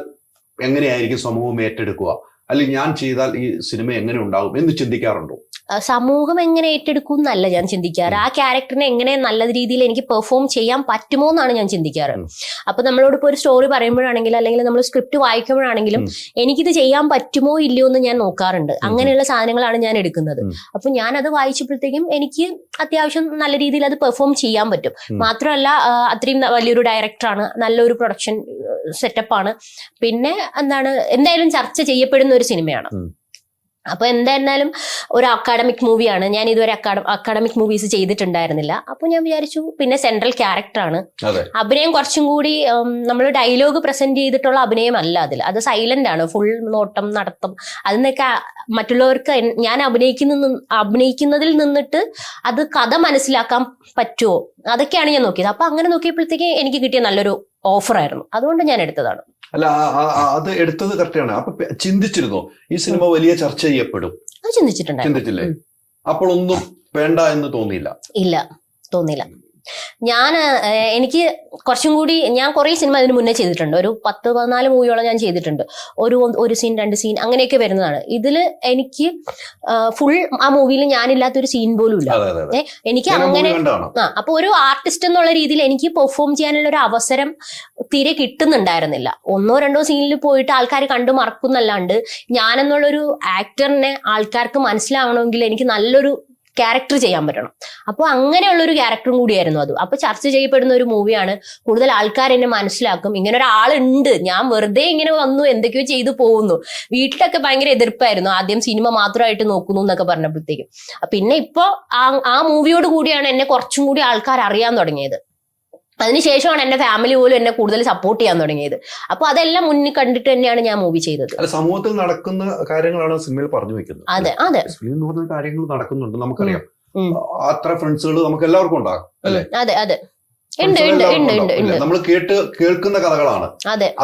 എങ്ങനെയായിരിക്കും സമൂഹം ഏറ്റെടുക്കുക, അല്ലെങ്കിൽ ഞാൻ ചെയ്താൽ ഈ സിനിമ എങ്ങനെ ഉണ്ടാകും എന്ന് ചിന്തിക്കാറുണ്ടോ? സമൂഹം എങ്ങനെ ഏറ്റെടുക്കും എന്നല്ല ഞാൻ ചിന്തിക്കാറ്, ആ ക്യാരക്ടറിനെ എങ്ങനെ നല്ല രീതിയിൽ എനിക്ക് പെർഫോം ചെയ്യാൻ പറ്റുമോ എന്നാണ് ഞാൻ ചിന്തിക്കാറ്. അപ്പൊ നമ്മളോട് ഇപ്പോൾ ഒരു സ്റ്റോറി പറയുമ്പോഴാണെങ്കിലും അല്ലെങ്കിൽ നമ്മൾ സ്ക്രിപ്റ്റ് വായിക്കുമ്പോഴാണെങ്കിലും എനിക്കിത് ചെയ്യാൻ പറ്റുമോ ഇല്ലയോ എന്ന് ഞാൻ നോക്കാറുണ്ട്. അങ്ങനെയുള്ള സാധനങ്ങളാണ് ഞാൻ എടുക്കുന്നത്. അപ്പൊ ഞാൻ അത് വായിച്ചപ്പോഴത്തേക്കും എനിക്ക് അത്യാവശ്യം നല്ല രീതിയിൽ അത് പെർഫോം ചെയ്യാൻ പറ്റും. മാത്രമല്ല അത്രയും വലിയൊരു ഡയറക്ടറാണ്, നല്ലൊരു പ്രൊഡക്ഷൻ സെറ്റപ്പാണ്, പിന്നെ എന്തായാലും ചർച്ച ചെയ്യപ്പെടുന്ന ഒരു സിനിമയാണ്. അപ്പൊ എന്തായിരുന്നാലും ഒരു അക്കാഡമിക് മൂവിയാണ്. ഞാൻ ഇതുവരെ അക്കാഡമിക് മൂവീസ് ചെയ്തിട്ടുണ്ടായിരുന്നില്ല. അപ്പൊ ഞാൻ വിചാരിച്ചു, പിന്നെ സെൻട്രൽ ക്യാരക്ടറാണ്, അഭിനയം കുറച്ചും കൂടി നമ്മൾ ഡയലോഗ് പ്രസന്റ് ചെയ്തിട്ടുള്ള അഭിനയമല്ല അതിൽ, അത് സൈലന്റ് ആണ്, ഫുൾ നോട്ടം നടത്തം. അതിനൊക്കെ മറ്റുള്ളവർക്ക് ഞാൻ അഭിനയിക്കുന്നതിൽ നിന്നിട്ട് അത് കഥ മനസ്സിലാക്കാൻ പറ്റുമോ, അതൊക്കെയാണ് ഞാൻ നോക്കിയത്. അപ്പൊ അങ്ങനെ നോക്കിയപ്പോഴത്തേക്ക് എനിക്ക് കിട്ടിയ നല്ലൊരു ഓഫറായിരുന്നു, അതുകൊണ്ട് ഞാൻ എടുത്തതാണ്. അല്ല അത് എടുത്തത് കറക്റ്റാണ്. അപ്പൊ ചിന്തിച്ചിരുന്നോ ഈ സിനിമ വലിയ ചർച്ച ചെയ്യപ്പെടും? അത് ചിന്തിച്ചില്ലേ? അപ്പോൾ ഒന്നും വേണ്ട എന്ന് തോന്നിയില്ല? ഇല്ല, തോന്നിയില്ല. കുറച്ചും കൂടി ഞാൻ കുറേ സിനിമ അതിന് മുന്നേ ചെയ്തിട്ടുണ്ട്. ഒരു 10-14 മൂവിയോളം ഞാൻ ചെയ്തിട്ടുണ്ട്. ഒരു സീൻ 2 സീൻ അങ്ങനെയൊക്കെ വരുന്നതാണ്. ഇതിൽ എനിക്ക് ഫുൾ ആ മൂവിയിൽ ഞാനില്ലാത്തൊരു സീൻ പോലും ഇല്ല. എനിക്ക് അങ്ങനെ അപ്പൊ ഒരു ആർട്ടിസ്റ്റ് എന്നുള്ള രീതിയിൽ എനിക്ക് പെർഫോം ചെയ്യാനുള്ള ഒരു അവസരം തീരെ കിട്ടുന്നുണ്ടായിരുന്നില്ല. 1-2 സീനിൽ പോയിട്ട് ആൾക്കാർ കണ്ടു മറക്കുന്നല്ലാണ്ട് ഞാനെന്നുള്ളൊരു ആക്ടറിനെ ആൾക്കാർക്ക് മനസ്സിലാവണമെങ്കിൽ എനിക്ക് നല്ലൊരു ക്യാരക്ടർ ചെയ്യാൻ പറ്റണം. അപ്പോൾ അങ്ങനെയുള്ള ഒരു ക്യാരക്ടറും കൂടിയായിരുന്നു അത്. അപ്പൊ ചർച്ച ചെയ്യപ്പെടുന്ന ഒരു മൂവിയാണ്. കൂടുതൽ ആൾക്കാർ എന്നെ മനസ്സിലാക്കും, ഇങ്ങനെ ഒരാളുണ്ട്, ഞാൻ വെറുതെ ഇങ്ങനെ വന്നു എന്തൊക്കെയോ ചെയ്തു പോകുന്നു. വീട്ടിലൊക്കെ ഭയങ്കര എതിർപ്പായിരുന്നു, ആദ്യം സിനിമ മാത്രമായിട്ട് നോക്കുന്നു എന്നൊക്കെ പറഞ്ഞപ്പോഴത്തേക്കും. പിന്നെ ഇപ്പൊ ആ മൂവിയോട് കൂടിയാണ് എന്നെ കുറച്ചും കൂടി ആൾക്കാർ അറിയാൻ തുടങ്ങിയത്. അതിനുശേഷമാണ് എന്റെ ഫാമിലി പോലും എന്നെ കൂടുതൽ സപ്പോർട്ട് ചെയ്യാൻ തുടങ്ങിയത്. അപ്പൊ അതെല്ലാം മുന്നിൽ കണ്ടിട്ട് തന്നെയാണ് ഞാൻ മൂവി ചെയ്തത്. സമൂഹത്തിൽ നടക്കുന്ന കാര്യങ്ങളാണ് സിനിമയിൽ പറഞ്ഞു വെക്കുന്നത്. അതെ അതെ, കാര്യങ്ങൾ നടക്കുന്നുണ്ട്, നമുക്കറിയാം. അത്ര ഫ്രണ്ട്സുകൾ നമുക്ക് എല്ലാവർക്കും ഉണ്ടാകും, അല്ലെ? അതെ അതെ, നമ്മൾ കേൾക്കുന്ന കഥകളാണ്.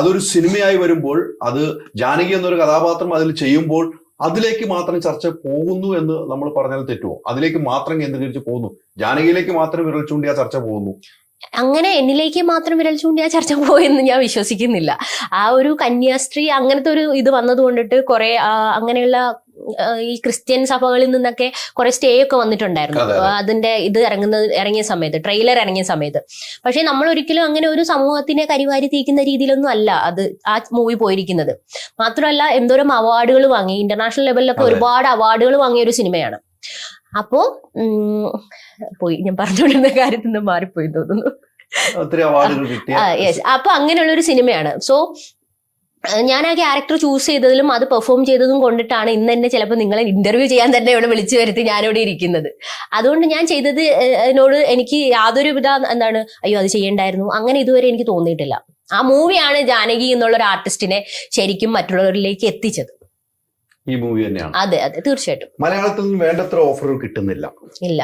അതൊരു സിനിമയായി വരുമ്പോൾ അത് ജാനകി എന്നൊരു കഥാപാത്രം അതിൽ ചെയ്യുമ്പോൾ അതിലേക്ക് മാത്രം ചർച്ച പോകുന്നു എന്ന് നമ്മൾ പറഞ്ഞാൽ തെറ്റുമോ? അതിലേക്ക് മാത്രം കേന്ദ്രീകരിച്ച് പോകുന്നു, ജാനകിയിലേക്ക് മാത്രം വിരൽ ചൂണ്ടി ആ ചർച്ച പോകുന്നു. അങ്ങനെ എന്നിലേക്ക് മാത്രം വിരൽ ചൂണ്ടി ആ ചർച്ച പോയെന്ന് ഞാൻ വിശ്വസിക്കുന്നില്ല. ആ ഒരു കന്യാസ്ത്രീ അങ്ങനത്തെ ഒരു ഇത് വന്നത് കൊണ്ടിട്ട് കുറെ അങ്ങനെയുള്ള ഈ ക്രിസ്ത്യൻ സഭകളിൽ നിന്നൊക്കെ കുറെ സ്റ്റേ ഒക്കെ വന്നിട്ടുണ്ടായിരുന്നു അതിന്റെ ഇത് ഇറങ്ങിയ സമയത്ത്, ട്രെയിലർ ഇറങ്ങിയ സമയത്ത്. പക്ഷെ നമ്മൾ ഒരിക്കലും അങ്ങനെ ഒരു സമൂഹത്തിനെ കരിവാരി തീക്കുന്ന രീതിയിലൊന്നും അല്ല അത് ആ മൂവി പോയിരിക്കുന്നത്. മാത്രമല്ല എന്തോരം അവാർഡുകൾ വാങ്ങി, ഇന്റർനാഷണൽ ലെവലിലൊക്കെ ഒരുപാട് അവാർഡുകൾ വാങ്ങിയ ഒരു സിനിമയാണ്. അപ്പോ ഞാൻ പറഞ്ഞുകൊണ്ടിരുന്ന കാര്യത്തിൽ നിന്ന് മാറിപ്പോയി തോന്നുന്നു. അപ്പൊ അങ്ങനെയുള്ള ഒരു സിനിമയാണ്. സോ ഞാൻ ആ ക്യാരക്ടർ ചൂസ് ചെയ്തതിലും അത് പെർഫോം ചെയ്തതും കൊണ്ടിട്ടാണ് ഇന്ന് എന്നെ ചിലപ്പോൾ നിങ്ങളെ ഇന്റർവ്യൂ ചെയ്യാൻ തന്നെ ഇവിടെ വിളിച്ചു വരുത്തി ഞാനിവിടെ ഇരിക്കുന്നത്. അതുകൊണ്ട് ഞാൻ ചെയ്തത് എന്നോട് എനിക്ക് യാതൊരു വിധ അയ്യോ അത് ചെയ്യണ്ടായിരുന്നു അങ്ങനെ ഇതുവരെ എനിക്ക് തോന്നിയിട്ടില്ല. ആ മൂവിയാണ് ജാനകി എന്നുള്ള ഒരു ആർട്ടിസ്റ്റിനെ ശരിക്കും മറ്റുള്ളവരിലേക്ക് എത്തിച്ചത്. ഈ മൂവി തന്നെയാണ്. അതെ അതെ, തീർച്ചയായിട്ടും. മലയാളത്തിൽ നിന്ന് വേണ്ടത്ര ഓഫറുകൾ കിട്ടുന്നില്ല. ഇല്ല,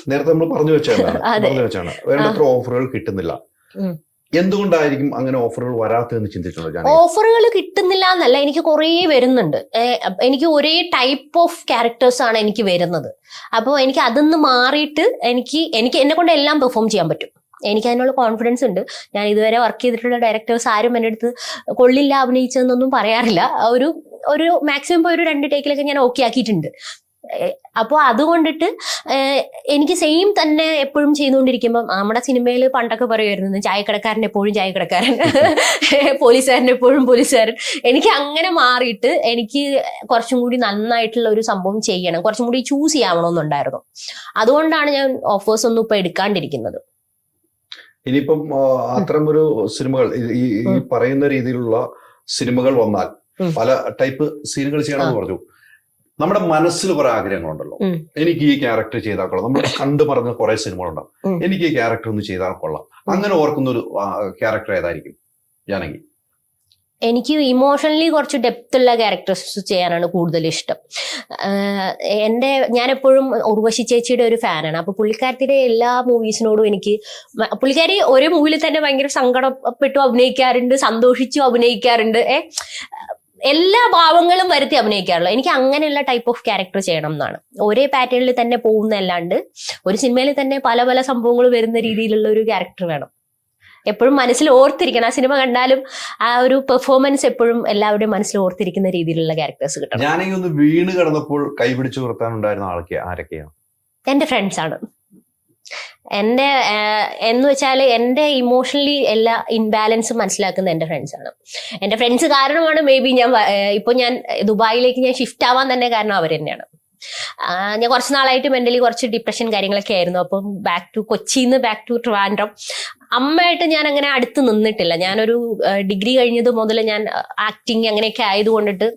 നേരത്തെ നമ്മൾ പറഞ്ഞു വെച്ചാണ് വേണ്ടത്ര ഓഫറുകൾ കിട്ടുന്നില്ല. എന്തുകൊണ്ടായിരിക്കും അങ്ങനെ ഓഫറുകൾ വരാത്തതെന്ന് ചിന്തിച്ചുള്ളൂ? ഓഫറുകൾ കിട്ടുന്നില്ല എന്നല്ല, എനിക്ക് കുറേ വരുന്നുണ്ട്. എനിക്ക് ഒരേ ടൈപ്പ് ഓഫ് ക്യാരക്ടേഴ്സ് ആണ് എനിക്ക് വരുന്നത്. അപ്പോൾ എനിക്ക് അതിന്ന് മാറിയിട്ട് എനിക്ക് എന്നെ കൊണ്ട് എല്ലാം പെർഫോം ചെയ്യാൻ പറ്റും. എനിക്ക് അതിനുള്ള കോൺഫിഡൻസ് ഉണ്ട്. ഞാൻ ഇതുവരെ വർക്ക് ചെയ്തിട്ടുള്ള ഡയറക്ടേഴ്സ് ആരും എൻ്റെ അടുത്ത് കൊള്ളില്ല അഭിനയിച്ചതെന്നൊന്നും പറയാറില്ല. ഒരു മാക്സിമം പോയി ഒരു 2 ടേക്കിലൊക്കെ ഞാൻ ഓക്കെ ആക്കിയിട്ടുണ്ട്. അപ്പോൾ അതുകൊണ്ടിട്ട് എനിക്ക് സെയിം തന്നെ എപ്പോഴും ചെയ്തുകൊണ്ടിരിക്കുമ്പോൾ നമ്മുടെ സിനിമയിൽ പണ്ടൊക്കെ പറയുമായിരുന്നു ചായക്കടക്കാരൻ എപ്പോഴും ചായക്കടക്കാരൻ, പോലീസുകാരൻ എപ്പോഴും പോലീസുകാരൻ. എനിക്ക് അങ്ങനെ മാറിയിട്ട് എനിക്ക് കുറച്ചും കൂടി നന്നായിട്ടുള്ള ഒരു സംഭവം ചെയ്യണം, കുറച്ചും കൂടി ചൂസ് ചെയ്യാവണമെന്നുണ്ടായിരുന്നു. അതുകൊണ്ടാണ് ഞാൻ ഓഫേഴ്സ് ഒന്നും ഇപ്പൊ എടുക്കാണ്ടിരിക്കുന്നത്. ഇനിയിപ്പം അത്തരമൊരു സിനിമകൾ ഈ പറയുന്ന രീതിയിലുള്ള സിനിമകൾ വന്നാൽ പല ടൈപ്പ് സീനുകൾ ചെയ്യണമെന്ന് പറഞ്ഞു. നമ്മുടെ മനസ്സിൽ കുറെ ആഗ്രഹങ്ങളുണ്ടല്ലോ, എനിക്ക് ഈ ക്യാരക്ടർ ചെയ്താൽ കൊള്ളാം. നമ്മൾ കണ്ടു പറഞ്ഞ കുറെ സിനിമകളുണ്ടാവും, എനിക്ക് ഈ ക്യാരക്ടർ ഒന്ന് ചെയ്താൽ കൊള്ളാം. അങ്ങനെ ഓർക്കുന്ന ഒരു ക്യാരക്ടർ ഏതായിരിക്കും ജാനകി? എനിക്ക് ഇമോഷണലി കുറച്ച് ഡെപ്ത് ഉള്ള ക്യാരക്ടേഴ്സ് ചെയ്യാനാണ് കൂടുതൽ ഇഷ്ടം. ഞാൻ എപ്പോഴും ഉർവശി ചേച്ചിയുടെ ഒരു ഫാനാണ്. അപ്പൊ പുള്ളിക്കാരത്തിയുടെ എല്ലാ മൂവീസിനോടും പുള്ളിക്കാരി ഒരേ മൂവിയിൽ തന്നെ ഭയങ്കര സങ്കടപ്പെട്ടു അഭിനയിക്കാറുണ്ട്, സന്തോഷിച്ചു അഭിനയിക്കാറുണ്ട്, എല്ലാ ഭാവങ്ങളും വരുത്തി അഭിനയിക്കാറുള്ളൂ. എനിക്ക് അങ്ങനെയുള്ള ടൈപ്പ് ഓഫ് ക്യാരക്ടർ ചെയ്യണം എന്നാണ്. ഒരേ പാറ്റേണിൽ തന്നെ പോകുന്നതല്ലാണ്ട് ഒരു സിനിമയിൽ തന്നെ പല പല സംഭവങ്ങൾ വരുന്ന രീതിയിലുള്ള ഒരു ക്യാരക്ടർ വേണം. എപ്പോഴും മനസ്സിൽ ഓർത്തിരിക്കണം. ആ സിനിമ കണ്ടാലും ആ ഒരു പെർഫോമൻസ് എപ്പോഴും എല്ലാവരുടെയും മനസ്സിൽ ഓർത്തിരിക്കുന്ന രീതിയിലുള്ള ക്യാരക്ടേഴ്സ് കിട്ടണം. ഞാനെങ്കിൽ ഒന്ന് വീണ് കിടന്നപ്പോൾ കൈപിടിച്ചു നിർത്താനുണ്ടായിരുന്ന ആരൊക്കെയാണ്? എന്റെ ഫ്രണ്ട്സ് ആണ്. എന്ന് വെച്ചാൽ എൻ്റെ ഇമോഷണലി എല്ലാ ഇൻബാലൻസ് മനസ്സിലാക്കുന്ന എൻ്റെ ഫ്രണ്ട്സാണ്. എൻ്റെ ഫ്രണ്ട്സ് കാരണമാണ് മേ ബി ഞാൻ ദുബായിലേക്ക് ഞാൻ ഷിഫ്റ്റ് ആവാൻ തന്നെ കാരണം അവർ തന്നെയാണ്. ഞാൻ കുറച്ച് നാളായിട്ട് മെന്റലി കുറച്ച് ഡിപ്രഷൻ കാര്യങ്ങളൊക്കെ ആയിരുന്നു. അപ്പം കൊച്ചിയിൽ ബാക്ക് ടു ട്രിവാൻഡ്രം. അമ്മയായിട്ട് ഞാൻ അങ്ങനെ അടുത്ത് നിന്നിട്ടില്ല. ഞാനൊരു ഡിഗ്രി കഴിഞ്ഞത് മുതൽ ഞാൻ ആക്ടിങ് അങ്ങനെയൊക്കെ ആയതുകൊണ്ടിട്ട്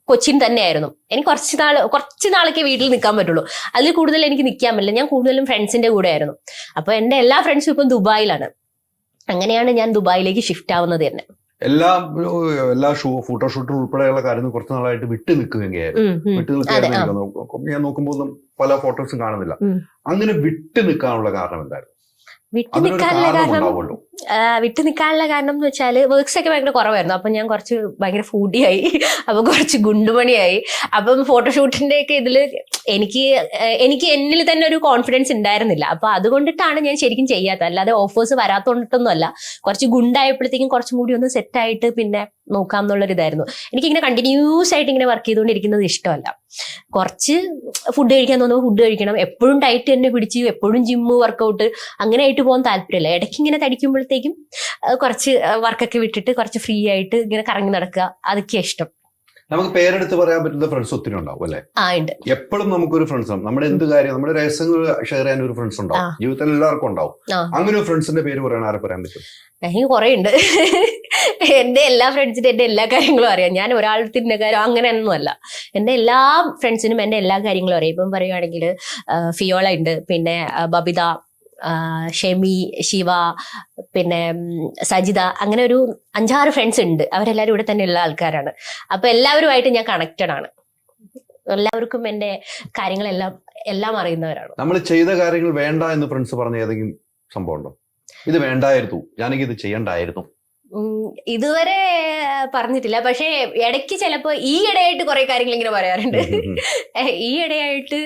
കൊച്ചിൻ തന്നെയായിരുന്നു. എനിക്ക് കുറച്ച് നാളൊക്കെ വീട്ടിൽ നിൽക്കാൻ പറ്റുള്ളൂ. അതിൽ കൂടുതൽ എനിക്ക് നിൽക്കാൻ പറ്റില്ല. ഞാൻ കൂടുതലും ഫ്രണ്ട്സിന്റെ കൂടെ ആയിരുന്നു. അപ്പൊ എൻ്റെ എല്ലാ ഫ്രണ്ട്സും ഇപ്പം ദുബായിലാണ്. അങ്ങനെയാണ് ഞാൻ ദുബായിലേക്ക് ഷിഫ്റ്റ് ആവുന്നത് തന്നെ. എല്ലാ ഫോട്ടോഷൂട്ട് ഉൾപ്പെടെയുള്ള കാര്യങ്ങൾ കുറച്ച് നാളായിട്ട് വിട്ടു നിൽക്കുകയായിരുന്നു. ഞാൻ നോക്കുമ്പോൾ പല ഫോട്ടോസും കാണുന്നില്ല. അങ്ങനെ വിട്ടു നിൽക്കാനുള്ള കാരണം എന്തായിരുന്നു? വിട്ടു അതിനൊരു നിൽക്കാനുള്ള കാരണം കാരണം ഉണ്ടാവുമല്ലോ. വിട്ടു നിൽക്കാനുള്ള കാരണം എന്ന് വെച്ചാല് വർക്ക്സ് ഒക്കെ ഭയങ്കര കുറവായിരുന്നു. അപ്പൊ ഞാൻ കുറച്ച് ഭയങ്കര ഫുഡിയായി, അപ്പൊ കുറച്ച് ഗുണ്ടുമണിയായി. അപ്പം ഫോട്ടോഷൂട്ടിന്റെ ഒക്കെ ഇതില് എനിക്ക് എന്നിൽ തന്നെ ഒരു കോൺഫിഡൻസ് ഉണ്ടായിരുന്നില്ല. അപ്പൊ അതുകൊണ്ടിട്ടാണ് ഞാൻ ശരിക്കും ചെയ്യാത്തത്, അല്ലാതെ ഓഫേഴ്സ് വരാത്തോണ്ടിട്ടൊന്നും അല്ല. കുറച്ച് ഗുണ്ടായപ്പോഴത്തേക്കും കുറച്ചും കൂടി ഒന്ന് സെറ്റ് ആയിട്ട് പിന്നെ നോക്കാം എന്നുള്ളൊരു ഇതായിരുന്നു. എനിക്കിങ്ങനെ കണ്ടിന്യൂസ് ആയിട്ട് ഇങ്ങനെ വർക്ക് ചെയ്തുകൊണ്ടിരിക്കുന്നത് ഇഷ്ടമല്ല. കുറച്ച് ഫുഡ് കഴിക്കാൻ തോന്നുമ്പോൾ ഫുഡ് കഴിക്കണം, എപ്പോഴും ഡയറ്റ് തന്നെ പിടിച്ച് എപ്പോഴും ജിമ്മ് വർക്കൗട്ട് അങ്ങനെ ആയിട്ട് പോകാൻ താല്പര്യമില്ല. ഇടയ്ക്ക് ഇങ്ങനെ തടിക്കുമ്പോഴത്തേക്കും കുറച്ച് വർക്കൊക്കെ വിട്ടിട്ട് കുറച്ച് ഫ്രീ ആയിട്ട് ഇങ്ങനെ കറങ്ങി നടക്കുക, അതൊക്കെ ഇഷ്ടം. നമുക്ക് പേരെടുത്ത് പറയാൻ പറ്റുന്ന ഫ്രണ്ട്സ് ഒത്തിരി ഉണ്ടാവും അല്ലെ? ഉണ്ട്. എപ്പോഴും നമുക്കൊരു ഫ്രണ്ട്സ് ആണ്. നമ്മുടെ എന്ത് കാര്യം, നമ്മുടെ രഹസ്യങ്ങൾ ഷെയർ ചെയ്യാൻ ഒരു ഫ്രണ്ട്സ് ഉണ്ടാവും. ജീവിതത്തിൽ എല്ലാവർക്കും ഉണ്ടാവും. അങ്ങനെ ഒരു ഫ്രണ്ട്സിന്റെ പേര് പറയാൻ ആരെ പറയാൻ പറ്റും? എനിക്ക് കുറെ ഉണ്ട്. എന്റെ എല്ലാ ഫ്രണ്ട്സിനും എന്റെ എല്ലാ കാര്യങ്ങളും അറിയാം. ഞാൻ ഒരാളുടെ കാര്യം അങ്ങനെയൊന്നുമല്ല. എന്റെ എല്ലാ ഫ്രണ്ട്സിനും എന്റെ എല്ലാ കാര്യങ്ങളും അറിയാം. ഇപ്പം പറയുവാണെങ്കിൽ ഫിയോള ഉണ്ട്, പിന്നെ ബബിത, ഷെമി, ശിവ, പിന്നെ സജിത, അങ്ങനെ ഒരു 5-6 ഫ്രണ്ട്സ് ഉണ്ട്. അവരെല്ലാവരും ഇവിടെ തന്നെ ഉള്ള ആൾക്കാരാണ്. അപ്പൊ എല്ലാവരുമായിട്ട് ഞാൻ കണക്റ്റഡ് ആണ്. എല്ലാവർക്കും എന്റെ കാര്യങ്ങളെല്ലാം അറിയുന്നവരാണ്. നമ്മൾ ചെയ്ത കാര്യങ്ങൾ വേണ്ട എന്ന് ഫ്രണ്ട്സ് പറഞ്ഞ ഏതെങ്കിലും സംഭവം ഉണ്ടോ? ഇത് വേണ്ടായിരുന്നു, ഞാനെങ്കിൽ ഇത് ചെയ്യണ്ടായിരുന്നു? ഇതുവരെ പറഞ്ഞിട്ടില്ല. പക്ഷെ ഇടയ്ക്ക് ചിലപ്പോ ഈ ഇടയായിട്ട് കുറെ കാര്യങ്ങൾ ഇങ്ങനെ പറയാറുണ്ട്. ഈ ഇടയായിട്ട്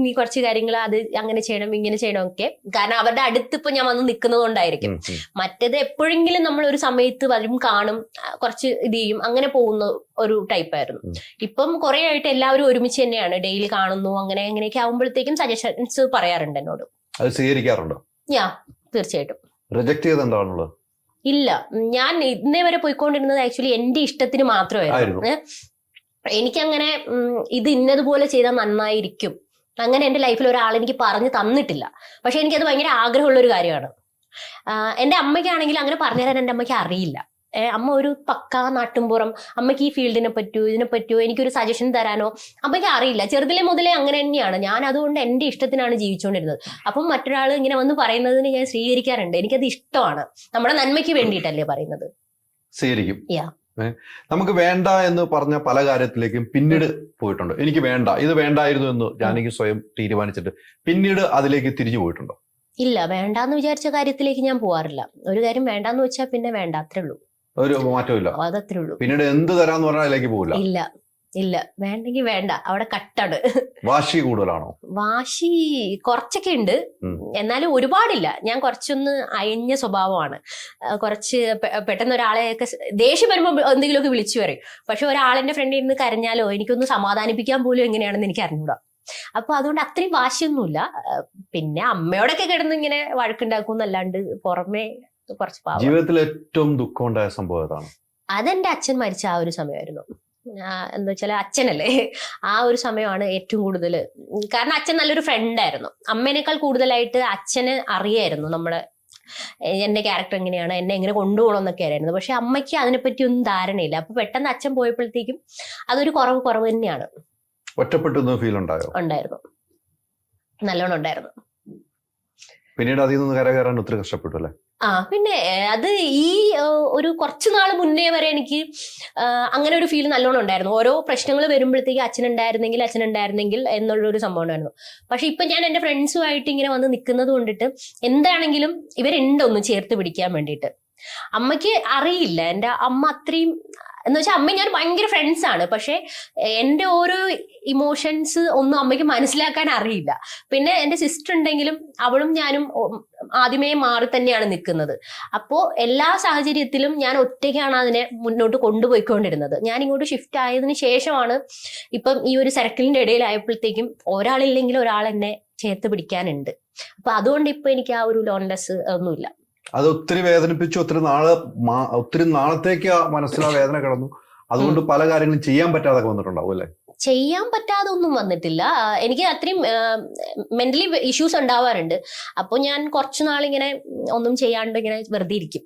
നീ കുറച്ച് കാര്യങ്ങൾ അത് അങ്ങനെ ചെയ്യണം ഇങ്ങനെ ചെയ്യണം ഒക്കെ. കാരണം അവരുടെ അടുത്ത് ഇപ്പൊ ഞാൻ വന്ന് നിൽക്കുന്നത് കൊണ്ടായിരിക്കും. മറ്റേത് എപ്പോഴെങ്കിലും നമ്മൾ ഒരു സമയത്ത് വരും, കാണും, കുറച്ച് ഇത് ചെയ്യും, അങ്ങനെ പോകുന്ന ഒരു ടൈപ്പായിരുന്നു. ഇപ്പം കുറെ ആയിട്ട് എല്ലാവരും ഒരുമിച്ച് തന്നെയാണ്, ഡെയിലി കാണുന്നു, അങ്ങനെ അങ്ങനെയൊക്കെ ആകുമ്പോഴത്തേക്കും സജഷൻസ് പറയാറുണ്ട് എന്നോട്. അത് സ്വീകരിക്കാറുണ്ടോ? തീർച്ചയായിട്ടും. റിജക്ട് ചെയ്ത് എന്താണുള്ളത്? ഇല്ല, ഞാൻ ഇന്നേ വരെ പോയിക്കൊണ്ടിരുന്നത് ആക്ച്വലി എന്റെ ഇഷ്ടത്തിന് മാത്രമായിരുന്നു. എനിക്കങ്ങനെ ഇത് ഇന്നതുപോലെ ചെയ്താൽ നന്നായിരിക്കും അങ്ങനെ എന്റെ ലൈഫിൽ ഒരാൾ എനിക്ക് പറഞ്ഞു തന്നിട്ടില്ല. പക്ഷെ എനിക്കത് ഭയങ്കര ആഗ്രഹമുള്ള ഒരു കാര്യമാണ്. എന്റെ അമ്മയ്ക്കാണെങ്കിൽ അങ്ങനെ പറഞ്ഞു തരാൻ എന്റെ അമ്മയ്ക്ക് അറിയില്ല. അമ്മ ഒരു പക്കാ നാട്ടുംപുറം, അമ്മയ്ക്ക് ഈ ഫീൽഡിനെ പറ്റുമോ എനിക്കൊരു സജഷൻ തരാനോ അമ്മയ്ക്ക് അറിയില്ല. ചെറുതിലെ മുതലേ അങ്ങനെ തന്നെയാണ്. ഞാൻ അതുകൊണ്ട് എന്റെ ഇഷ്ടത്തിനാണ് ജീവിച്ചുകൊണ്ടിരുന്നത്. അപ്പം മറ്റൊരാൾ ഇങ്ങനെ വന്ന് പറയുന്നതിന് ഞാൻ സ്വീകരിക്കാറുണ്ട്. എനിക്കത് ഇഷ്ടമാണ്. നമ്മുടെ നന്മയ്ക്ക് വേണ്ടിയിട്ടല്ലേ പറയുന്നത്. സ്വീകരിക്കും. നമുക്ക് വേണ്ട എന്ന് പറഞ്ഞ പല കാര്യത്തിലേക്കും പിന്നീട് പോയിട്ടുണ്ട്. എനിക്ക് വേണ്ട, ഇത് വേണ്ടായിരുന്നു എന്ന് ജാനകി സ്വയം തീരുമാനിച്ചിട്ട് പിന്നീട് അതിലേക്ക് തിരിഞ്ഞു പോയിട്ടുണ്ടോ? ഇല്ല, വേണ്ടാന്ന് വിചാരിച്ച കാര്യത്തിലേക്ക് ഞാൻ പോവാറില്ല. ഒരു കാര്യം വേണ്ടാന്ന് വെച്ചാൽ പിന്നെ വേണ്ട, അത്രേ ഉള്ളൂ. ഒരു മാറ്റമില്ല, അതത്രേ ഉള്ളൂ. പിന്നീട് എന്ത് തരാന്ന് പറഞ്ഞാൽ അതിലേക്ക് പോകില്ല. ഇല്ല, വേണ്ടെങ്കിൽ വേണ്ട, അവിടെ കട്ടാണ്. വാശി കൂടുതലാണോ? വാശി കുറച്ചൊക്കെ ഉണ്ട്, എന്നാലും ഒരുപാടില്ല. ഞാൻ കുറച്ചൊന്ന് അയഞ്ഞ സ്വഭാവമാണ്. കുറച്ച് പെട്ടെന്ന് ഒരാളെയൊക്കെ ദേഷ്യം വരുമ്പോൾ എന്തെങ്കിലുമൊക്കെ വിളിച്ചു പറയും. പക്ഷെ ഒരാളെന്റെ ഫ്രണ്ടിൽ നിന്ന് കരഞ്ഞാലോ എനിക്കൊന്ന് സമാധാനിപ്പിക്കാൻ പോലും എങ്ങനെയാണെന്ന് എനിക്ക് അറിഞ്ഞൂടാ. അപ്പൊ അതുകൊണ്ട് അത്രയും വാശിയൊന്നുമില്ല. പിന്നെ അമ്മയോടൊക്കെ കിടന്ന് ഇങ്ങനെ വഴക്കുണ്ടാക്കും എന്നല്ലാണ്ട് പുറമെ കുറച്ച് പാവം. ജീവിതത്തിൽ ഏറ്റവും ദുഃഖം ഉണ്ടായ സംഭവം ഏതാണ്? അതെന്റെ അച്ഛൻ മരിച്ച ആ ഒരു സമയമായിരുന്നു. എന്താ വെച്ചാൽ അച്ഛനല്ലേ, ആ ഒരു സമയമാണ് ഏറ്റവും കൂടുതൽ. കാരണം അച്ഛൻ നല്ലൊരു ഫ്രണ്ടായിരുന്നു. അമ്മേനേക്കാൾ കൂടുതലായിട്ട് അച്ഛന് അറിയായിരുന്നു എന്റെ ക്യാരക്ടർ എങ്ങനെയാണ്, എന്നെ എങ്ങനെ കൊണ്ടുപോകണം എന്നൊക്കെ ആയിരുന്നു. പക്ഷെ അമ്മയ്ക്ക് അതിനെപ്പറ്റി ഒന്നും ധാരണയില്ല. അപ്പൊ പെട്ടെന്ന് അച്ഛൻ പോയപ്പോഴത്തേക്കും അതൊരു കുറവ് തന്നെയാണ്. ഒറ്റപ്പെട്ടു ഫീൽ ഉണ്ടായോ? ഉണ്ടായിരുന്നു, നല്ലോണം ഉണ്ടായിരുന്നു. പിന്നീട് അതിൽ നിന്ന് കരകയറാൻ ഒത്തിരി കഷ്ടപ്പെട്ടു അല്ലേ? പിന്നെ അത് ഈ ഒരു കുറച്ചു നാൾ മുന്നേ വരെ എനിക്ക് അങ്ങനെ ഒരു ഫീൽ നല്ലോണം ഉണ്ടായിരുന്നു. ഓരോ പ്രശ്നങ്ങൾ വരുമ്പോഴത്തേക്ക് അച്ഛനുണ്ടായിരുന്നെങ്കിൽ എന്നുള്ളൊരു സംഭവം ഉണ്ടായിരുന്നു. പക്ഷെ ഇപ്പൊ ഞാൻ എന്റെ ഫ്രണ്ട്സുമായിട്ട് ഇങ്ങനെ വന്ന് നിൽക്കുന്നത് കൊണ്ടിട്ട് എന്താണെങ്കിലും ഇവരുണ്ടൊന്ന് ചേർത്ത് പിടിക്കാൻ വേണ്ടിയിട്ട്. അമ്മയ്ക്ക് അറിയില്ല, എന്റെ അമ്മ അത്രയും എന്ന് വെച്ചാൽ അമ്മ ഞാൻ ഭയങ്കര ഫ്രണ്ട്സ് ആണ്. പക്ഷെ എന്റെ ഓരോ ഇമോഷൻസ് ഒന്നും അമ്മയ്ക്ക് മനസ്സിലാക്കാൻ അറിയില്ല. പിന്നെ എന്റെ സിസ്റ്റർ ഉണ്ടെങ്കിലും അവളും ഞാനും ആദ്യമേ മാറി തന്നെയാണ് നിൽക്കുന്നത്. അപ്പോ എല്ലാ സാഹചര്യത്തിലും ഞാൻ ഒറ്റയ്ക്കാണ് അതിനെ മുന്നോട്ട് കൊണ്ടുപോയിക്കൊണ്ടിരുന്നത്. ഞാൻ ഇങ്ങോട്ട് ഷിഫ്റ്റ് ആയതിനു ശേഷമാണ് ഇപ്പം ഈ ഒരു സർക്കിളിന്റെ ഇടയിലായപ്പോഴത്തേക്കും ഒരാളില്ലെങ്കിൽ ഒരാൾ എന്നെ ചേർത്ത് പിടിക്കാനുണ്ട്. അപ്പൊ അതുകൊണ്ട് ഇപ്പൊ എനിക്ക് ആ ഒരു ലോൺലെസ് ഒന്നുമില്ല. അത് ഒത്തിരി വേദനിപ്പിച്ചു, ഒത്തിരി നാളത്തേക്ക് മനസ്സിൽ ആ വേദന കിടന്നു. അതുകൊണ്ട് പല കാര്യങ്ങളും ചെയ്യാൻ പറ്റാതെ വന്നിട്ടുണ്ടാവും അല്ലെ? ചെയ്യാൻ പറ്റാതെ ഒന്നും വന്നിട്ടില്ല. എനിക്ക് അത്രയും മെന്റലി ഇഷ്യൂസ് ഉണ്ടാവാറുണ്ട്. അപ്പോൾ ഞാൻ കുറച്ചു നാളിങ്ങനെ ഒന്നും ചെയ്യാണ്ട് ഇങ്ങനെ വെറുതെ ഇരിക്കും.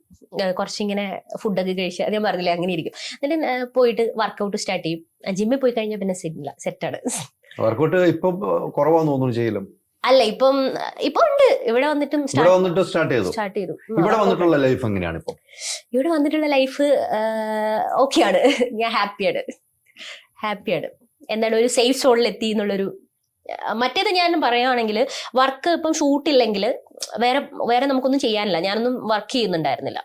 കുറച്ചിങ്ങനെ ഫുഡൊക്കെ കഴിച്ച് ഞാൻ പറഞ്ഞില്ലേ അങ്ങനെ ഇരിക്കും. എന്നിട്ട് പോയിട്ട് വർക്കൗട്ട് സ്റ്റാർട്ട് ചെയ്യും. ജിമ്മിൽ പോയി കഴിഞ്ഞാൽ പിന്നെ സെറ്റാണ്. വർക്കൗട്ട് ഇപ്പൊ കുറവാന്ന് തോന്നുന്നു ചെയ്യലും. അല്ല, ഇപ്പം ഉണ്ട്. ഇവിടെ വന്നിട്ടും സ്റ്റാർട്ട് ചെയ്തു. ഇവിടെ വന്നിട്ടുള്ള ലൈഫ് എങ്ങനെയാണ്? ഇപ്പൊ ഇവിടെ വന്നിട്ടുള്ള ലൈഫ് ഓക്കെയാണ്. ഞാൻ ഹാപ്പിയാണ്. എന്താണ്, ഒരു സേഫ് സോണിൽ എത്തി എന്നുള്ളൊരു മറ്റേത് ഞാൻ പറയുകയാണെങ്കിൽ വർക്ക് ഇപ്പം ഷൂട്ടില്ലെങ്കിൽ വേറെ നമുക്കൊന്നും ചെയ്യാനില്ല, ഞാനൊന്നും വർക്ക് ചെയ്യുന്നുണ്ടായിരുന്നില്ല.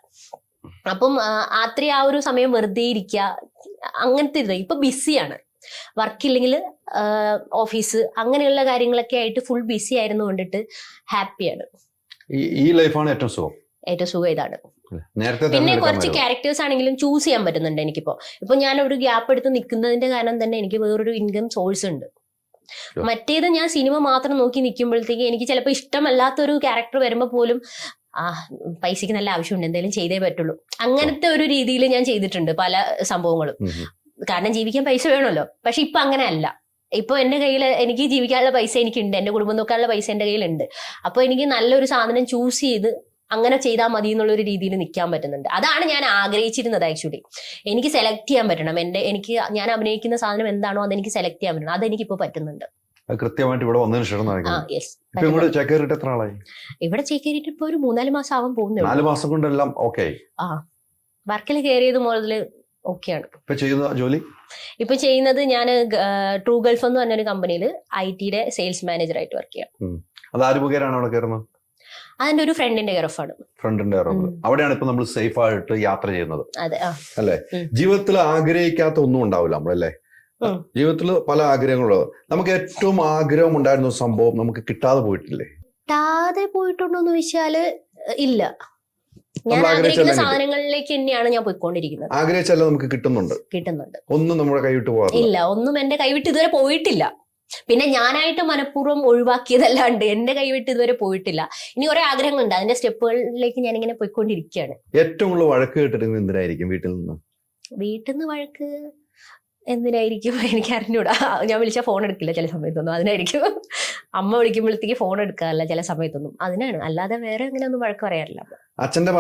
അപ്പം രാത്രി ആ ഒരു സമയം വെറുതെ ഇരിക്കുക, അങ്ങനത്തെ ഇത്. ഇപ്പൊ ബിസിയാണ്, വർക്കില്ലെങ്കിൽ ഓഫീസ് അങ്ങനെയുള്ള കാര്യങ്ങളൊക്കെ ആയിട്ട് ഫുൾ ബിസി ആയിരുന്നു കൊണ്ടിട്ട് ഹാപ്പിയാണ്. ഈ ലൈഫാണ് ഏറ്റവും സുഖം. ഏറ്റവും സുഖം ഇതാണ്. നേരത്തെ പിന്നെ കുറച്ച് ക്യാരക്ടേഴ്സ് ആണെങ്കിലും ചൂസ് ചെയ്യാൻ പറ്റുന്നുണ്ട് എനിക്കിപ്പോ. ഇപ്പൊ ഞാൻ ഒരു ഗ്യാപ്പ് എടുത്ത് നിൽക്കുന്നതിന്റെ കാരണം തന്നെ എനിക്ക് വേറൊരു ഇൻകം സോഴ്സ് ഉണ്ട്. മറ്റേത് ഞാൻ സിനിമ മാത്രം നോക്കി നിൽക്കുമ്പോഴത്തേക്ക് എനിക്ക് ചിലപ്പോൾ ഇഷ്ടമല്ലാത്തൊരു ക്യാരക്ടർ വരുമ്പോൾ പോലും പൈസക്ക് നല്ല ആവശ്യമുണ്ട്, എന്തെങ്കിലും ചെയ്തേ പറ്റുള്ളൂ, അങ്ങനത്തെ ഒരു രീതിയിൽ ഞാൻ ചെയ്തിട്ടുണ്ട് പല സംഭവങ്ങളും. കാരണം ജീവിക്കാൻ പൈസ വേണമല്ലോ. പക്ഷെ ഇപ്പൊ അങ്ങനെ അല്ല. ഇപ്പൊ എന്റെ കയ്യിൽ എനിക്ക് ജീവിക്കാനുള്ള പൈസ എനിക്കുണ്ട്, എന്റെ കുടുംബം നോക്കാനുള്ള പൈസ എന്റെ കയ്യിലുണ്ട്. അപ്പൊ എനിക്ക് നല്ലൊരു സാധനം ചൂസ് ചെയ്ത് അങ്ങനെ ചെയ്താൽ മതി എന്നുള്ളൊരു രീതിയിൽ നിൽക്കാൻ പറ്റുന്നുണ്ട്. അതാണ് ഞാൻ ആഗ്രഹിച്ചിരുന്നത്. ആക്ച്വലി എനിക്ക് സെലക്ട് ചെയ്യാൻ പറ്റണം, ഞാൻ അഭിനയിക്കുന്ന സാധനം എന്താണോ അതെനിക്ക് സെലക്ട് ചെയ്യാൻ പറ്റണം. അതെനിക്കിപ്പോ പറ്റുന്നുണ്ട്. കൃത്യമായിട്ട് ഇവിടെ വന്നതിന് ശേഷം ഇവിടെ ചേക്കേറിയിട്ട് എത്ര ആളായി? ഇവിടെ ചേക്കേറിയിട്ട് ഇപ്പൊ ഒരു 3-4 മാസം ആവാൻ പോകുന്നു. 4 മാസം കൊണ്ടെല്ലാം ഓക്കെ? വർക്കിൽ കയറിയത് മുതല് ഓക്കെയാണ്. ഇപ്പൊ ചെയ്യുന്നത് ഞാൻ ട്രൂ ഗൾഫ് എന്ന് പറഞ്ഞൊരു കമ്പനിയിൽ IT-യുടെ സെയിൽസ് മാനേജർ ആയിട്ട് വർക്ക് ചെയ്യാം. അതാര് മുഖേനാണ് അവിടെ കയറുന്നത്? അതിന്റെ ഒരു ഫ്രണ്ടിന്റെ കെയർഓഫാണ്. അവിടെയാണ് ഇപ്പൊ നമ്മൾ സേഫ് ആയിട്ട് യാത്ര ചെയ്യുന്നത്. അതെ, അല്ലെ? ജീവിതത്തിൽ ആഗ്രഹിക്കാത്ത ഒന്നും ഉണ്ടാവില്ല നമ്മളല്ലേ? ജീവിതത്തിൽ പല ആഗ്രഹങ്ങളും. നമുക്ക് ഏറ്റവും ആഗ്രഹം ഉണ്ടായിരുന്ന സംഭവം നമുക്ക് കിട്ടാതെ പോയിട്ടില്ലേ? കിട്ടാതെ പോയിട്ടുണ്ടോന്ന് ചോദിച്ചാല് ഇല്ല. ഞാൻ ആഗ്രഹിക്കുന്ന സാധനങ്ങളിലേക്ക് തന്നെയാണ് ഞാൻ പോയിക്കൊണ്ടിരിക്കുന്നത്. ആഗ്രഹിച്ചല്ല നമുക്ക് കിട്ടുന്നുണ്ട്. ഒന്നും നമ്മുടെ കൈവിട്ട് പോകാറില്ല. ഇല്ല, ഒന്നും എന്റെ കൈവിട്ട് ഇതുവരെ പോയിട്ടില്ല. പിന്നെ ഞാനായിട്ട് മനഃപൂർവ്വം ഒഴിവാക്കിയതല്ലാണ്ട് എന്റെ കൈവിട്ട് ഇതുവരെ പോയിട്ടില്ല. ഇനി കുറെ ആഗ്രഹങ്ങളുണ്ട്, അതിന്റെ സ്റ്റെപ്പുകളിലേക്ക് ഞാനിങ്ങനെ പോയിക്കൊണ്ടിരിക്കുകയാണ്. ഏറ്റവും കൂടുതൽ വഴക്ക് കേട്ടിട്ട് എന്തിനായിരിക്കും വീട്ടിൽ നിന്ന് വഴക്ക് എന്തിനായിരിക്കും എനിക്ക് അറിഞ്ഞൂടാ. ഞാൻ വിളിച്ചാൽ ഫോൺ എടുക്കില്ല ചില സമയത്തൊന്നും, അതിനായിരിക്കും. അമ്മ വിളിക്കുമ്പോഴത്തേക്ക് ഫോൺ എടുക്കാറില്ല ചില സമയത്തൊന്നും, അതിനാണ്. അല്ലാതെ വേറെ അങ്ങനെ ഒന്നും വഴക്ക് പറയാറില്ല. അച്ഛന്റെ